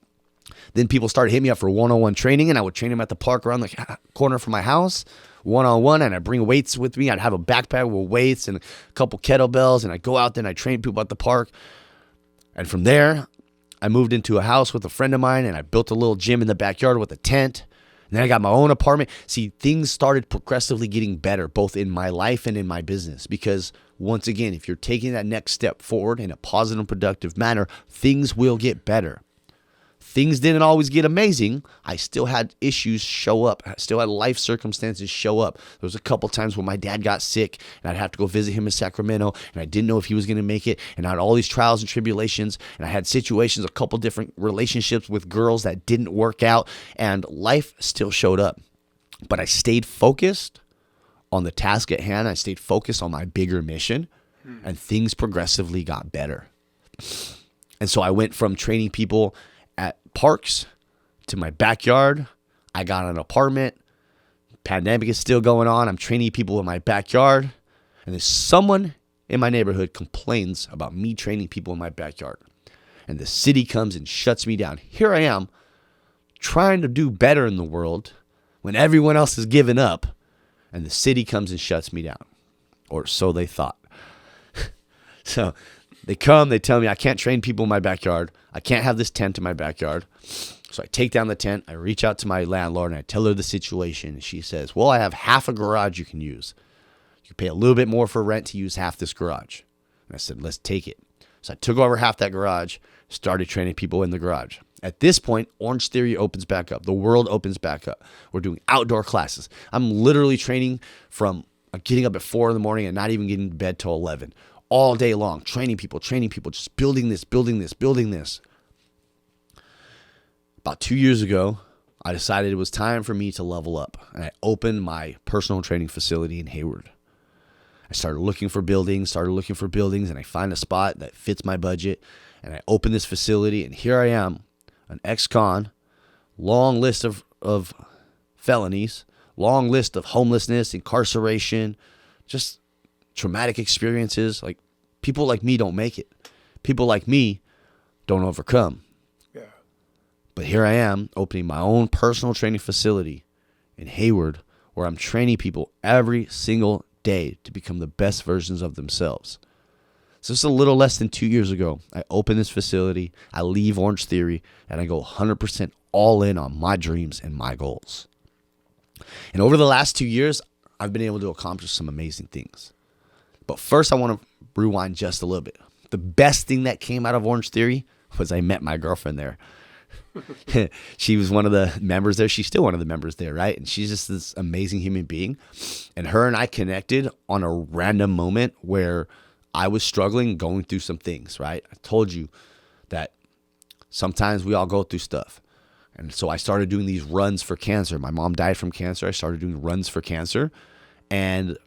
Then people started hitting me up for one-on-one training, and I would train them at the park around the corner from my house, one-on-one, and I'd bring weights with me. I'd have a backpack with weights and a couple kettlebells, and I'd go out there and I'd train people at the park. And from there, I moved into a house with a friend of mine, and I built a little gym in the backyard with a tent. And then I got my own apartment. See, things started progressively getting better, both in my life and in my business. Because once again, if you're taking that next step forward in a positive and productive manner, things will get better. Things didn't always get amazing. I still had issues show up. I still had life circumstances show up. There was a couple times when my dad got sick and I'd have to go visit him in Sacramento, and I didn't know if he was going to make it, and I had all these trials and tribulations, and I had situations, a couple different relationships with girls that didn't work out, and life still showed up. But I stayed focused on the task at hand. I stayed focused on my bigger mission, and things progressively got better. And so I went from training people at parks to my backyard. I got an apartment. Pandemic is still going on. I'm training people in my backyard. And then someone in my neighborhood complains about me training people in my backyard. And the city comes and shuts me down. Here I am trying to do better in the world when everyone else is giving up. And the city comes and shuts me down. Or so they thought. So they come, they tell me I can't train people in my backyard. I can't have this tent in my backyard. So I take down the tent. I reach out to my landlord and I tell her the situation. And she says, well, I have half a garage you can use. You pay a little bit more for rent to use half this garage. And I said, let's take it. So I took over half that garage, started training people in the garage. At this point, Orange Theory opens back up. The world opens back up. We're doing outdoor classes. I'm literally training from getting up at 4 in the morning and not even getting to bed till 11. All day long, training people, just building this. About 2 years ago, I decided it was time for me to level up, and I opened my personal training facility in Hayward. I started looking for buildings, and I find a spot that fits my budget, and I opened this facility, and here I am, an ex-con, long list of felonies, long list of homelessness, incarceration, just traumatic experiences. Like, people like me don't make it. People like me don't overcome. Yeah. But here I am opening my own personal training facility in Hayward, where I'm training people every single day to become the best versions of themselves. So just a little less than 2 years ago, I opened this facility, I leave Orange Theory, and I go 100% all in on my dreams and my goals. And over the last 2 years, I've been able to accomplish some amazing things. But first, I want to rewind just a little bit. The best thing that came out of Orange Theory was I met my girlfriend there. She was one of the members there. She's still one of the members there, right? And she's just this amazing human being. And her and I connected on a random moment where I was struggling, going through some things, right? I told you that sometimes we all go through stuff. And so I started doing these runs for cancer. My mom died from cancer. I started doing runs for cancer. And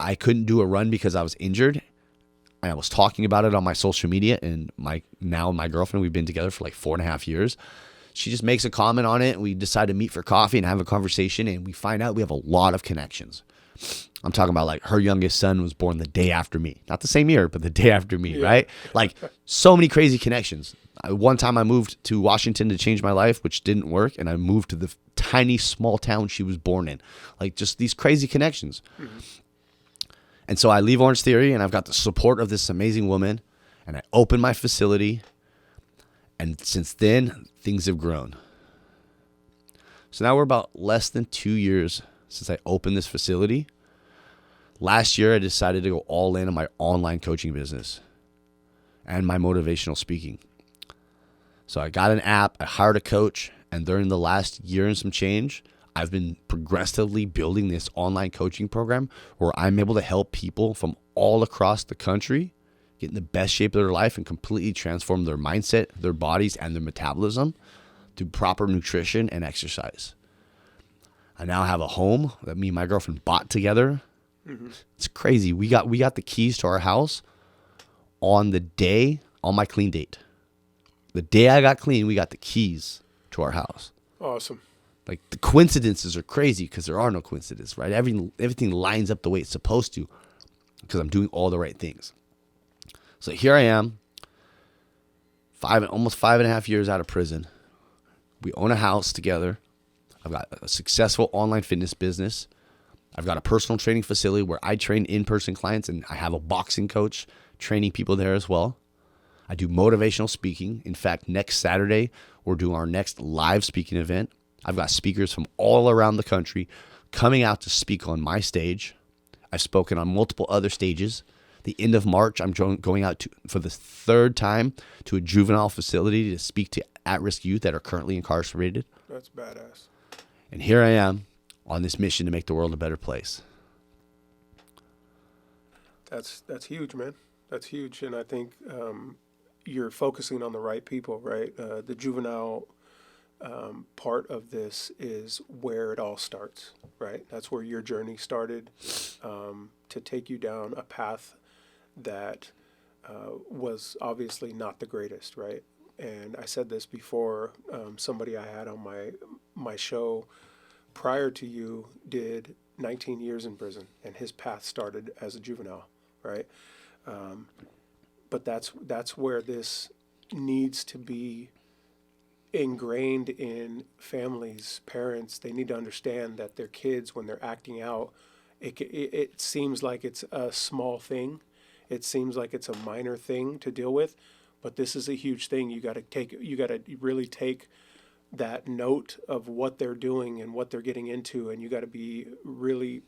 I couldn't do a run because I was injured. And I was talking about it on my social media. And my girlfriend, we've been together for like 4.5 years. She just makes a comment on it. And we decide to meet for coffee and have a conversation. And we find out we have a lot of connections. I'm talking about, like, her youngest son was born the day after me. Not the same year, but the day after me, yeah. Right? Like, so many crazy connections. One time I moved to Washington to change my life, which didn't work. And I moved to the tiny, small town she was born in. Like, just these crazy connections. Mm-hmm. And so I leave Orange Theory, and I've got the support of this amazing woman. And I open my facility. And since then, things have grown. So now we're about less than 2 years since I opened this facility. Last year, I decided to go all in on my online coaching business and my motivational speaking. So I got an app, I hired a coach, and during the last year and some change, I've been progressively building this online coaching program where I'm able to help people from all across the country get in the best shape of their life and completely transform their mindset, their bodies, and their metabolism through proper nutrition and exercise. I now have a home that me and my girlfriend bought together. Mm-hmm. It's crazy. We got the keys to our house on my clean date. The day I got clean, we got the keys to our house. Awesome. Like, the coincidences are crazy because there are no coincidences, right? Everything lines up the way it's supposed to because I'm doing all the right things. So here I am, almost 5.5 years out of prison. We own a house together. I've got a successful online fitness business. I've got a personal training facility where I train in-person clients, and I have a boxing coach training people there as well. I do motivational speaking. In fact, next Saturday, we're doing our next live speaking event. I've got speakers from all around the country coming out to speak on my stage. I've spoken on multiple other stages. The end of March, I'm going out for the third time to a juvenile facility to speak to at-risk youth that are currently incarcerated. That's badass. And here I am on this mission to make the world a better place. That's huge, man. That's huge. And I think you're focusing on the right people, right? The juvenile part of this is where it all starts, right? That's where your journey started, to take you down a path that was obviously not the greatest, right? And I said this before, somebody I had on my show prior to you did 19 years in prison, and his path started as a juvenile, right? But that's where this needs to be ingrained in families, parents. They need to understand that their kids, when they're acting out, it seems like it's a small thing. It seems like it's a minor thing to deal with, but this is a huge thing. You got to really take that note of what they're doing and what they're getting into, and you got to be really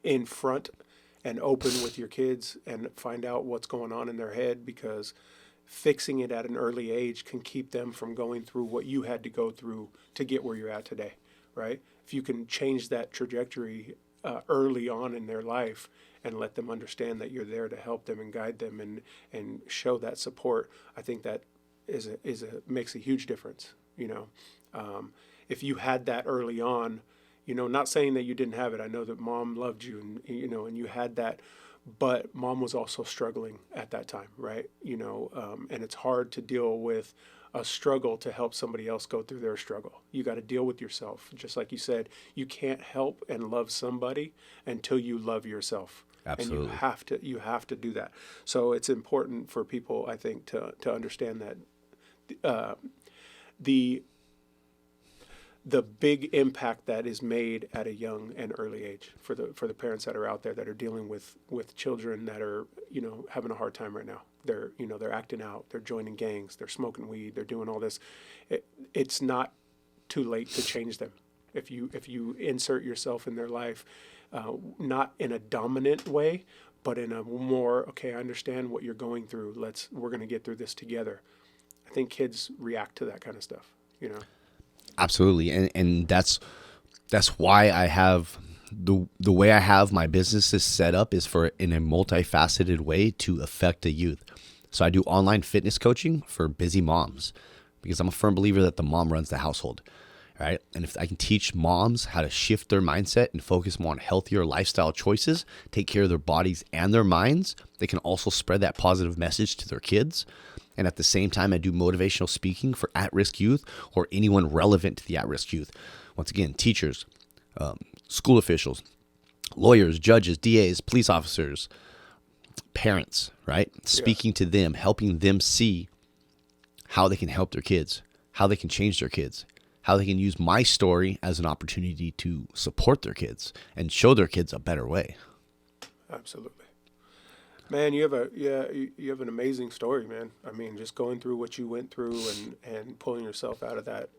in front and open with your kids and find out what's going on in their head, because fixing it at an early age can keep them from going through what you had to go through to get where you're at today, right? If you can change that trajectory early on in their life and let them understand that you're there to help them and guide them and show that support, I think that makes a huge difference. If you had that early on, not saying that you didn't have it. I know that mom loved you and you had that, but mom was also struggling at that time, right? And it's hard to deal with a struggle to help somebody else go through their struggle. You got to deal with yourself. Just like you said, you can't help and love somebody until you love yourself. Absolutely. And you have to do that. So it's important for people, I think, to understand that the big impact that is made at a young and early age for the parents that are out there that are dealing with children that are having a hard time right now. They're acting out, they're joining gangs, they're smoking weed, they're doing all this. It's not too late to change them if you insert yourself in their life, not in a dominant way, but in a more, okay, I understand what you're going through. We're going to get through this together. I think kids react to that kind of stuff. Absolutely. And that's why I have the way I have my businesses set up is for in a multifaceted way to affect the youth. So I do online fitness coaching for busy moms because I'm a firm believer that the mom runs the household, right? And if I can teach moms how to shift their mindset and focus more on healthier lifestyle choices, take care of their bodies and their minds, they can also spread that positive message to their kids. And at the same time, I do motivational speaking for at-risk youth or anyone relevant to the at-risk youth. Once again, teachers, school officials, lawyers, judges, DAs, police officers, parents, right? Speaking to them, helping them see how they can help their kids, how they can change their kids, how they can use my story as an opportunity to support their kids and show their kids a better way. Absolutely. Man, you have an amazing story, man. I mean, just going through what you went through and pulling yourself out of that,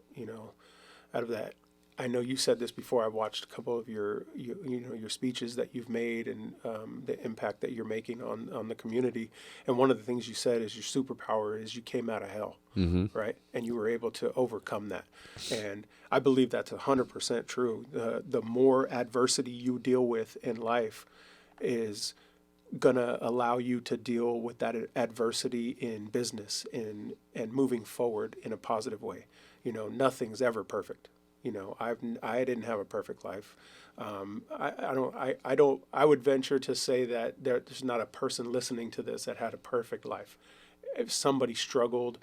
out of that. I know you said this before. I watched a couple of your speeches that you've made and the impact that you're making on the community. And one of the things you said is your superpower is you came out of hell, right? And you were able to overcome that. And I believe that's 100% true. The more adversity you deal with in life is gonna allow you to deal with that adversity in business and moving forward in a positive way. Nothing's ever perfect. I didn't have a perfect life. I would venture to say that there's not a person listening to this that had a perfect life. If somebody struggled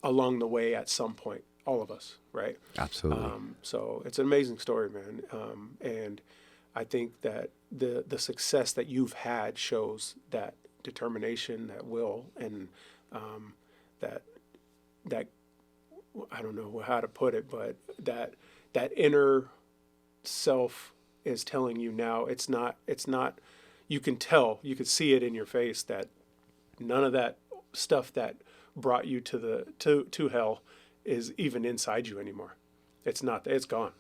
along the way at some point, all of us, right? Absolutely. So it's an amazing story, man. And I think that the success that you've had shows that determination, that will, and that I don't know how to put it, but that inner self is telling you now it's not, you can see it in your face that none of that stuff that brought you to hell is even inside you anymore. It's not, it's gone.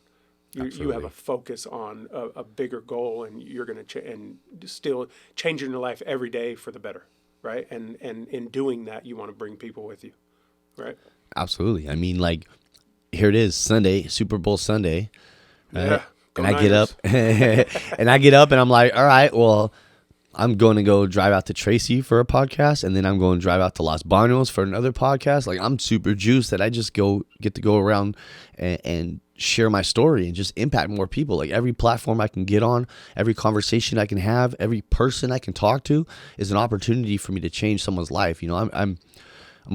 You have a focus on a bigger goal, and you're going to and still changing your life every day for the better, right? And in doing that, you want to bring people with you, right? Absolutely. I mean, like, here it is, Sunday, Super Bowl Sunday, right? Yeah, and I get up, and I'm like, all right, well, I'm going to go drive out to Tracy for a podcast, and then I'm going to drive out to Los Banos for another podcast. Like, I'm super juiced that I just get to go around and share my story and just impact more people. Like, every platform I can get on, every conversation I can have, every person I can talk to is an opportunity for me to change someone's life. I'm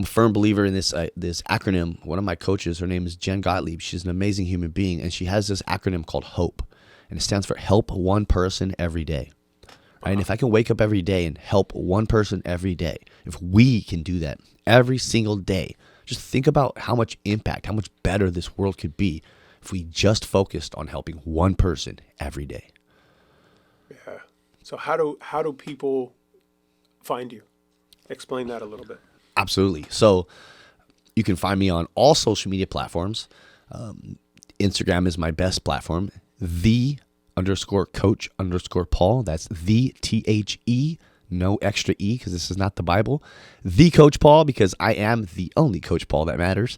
a firm believer in this acronym. One of my coaches, her name is Jen Gottlieb. She's an amazing human being, and she has this acronym called HOPE, and it stands for Help One Person Every Day. Right? And if I can wake up every day and help one person every day, if we can do that every single day, just think about how much impact, how much better this world could be if we just focused on helping one person every day. Yeah. So how do people find you? Explain that a little bit. Absolutely. So you can find me on all social media platforms. Instagram is my best platform. _coach_Paul. That's THE, no extra E, because this is not the Bible. The Coach Paul, because I am the only Coach Paul that matters.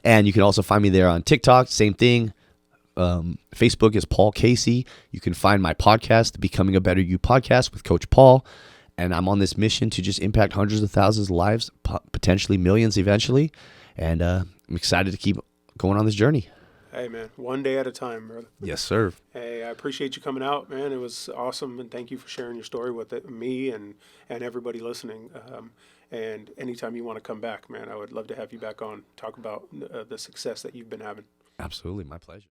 And you can also find me there on TikTok. Same thing. Facebook is Paul Casey. You can find my podcast, the Becoming a Better You podcast with Coach Paul. And I'm on this mission to just impact hundreds of thousands of lives, potentially millions eventually. And I'm excited to keep going on this journey. Hey, man, one day at a time, brother. Yes, sir. Hey, I appreciate you coming out, man. It was awesome, and thank you for sharing your story with me and everybody listening. And anytime you want to come back, man, I would love to have you back on, talk about the success that you've been having. Absolutely. My pleasure.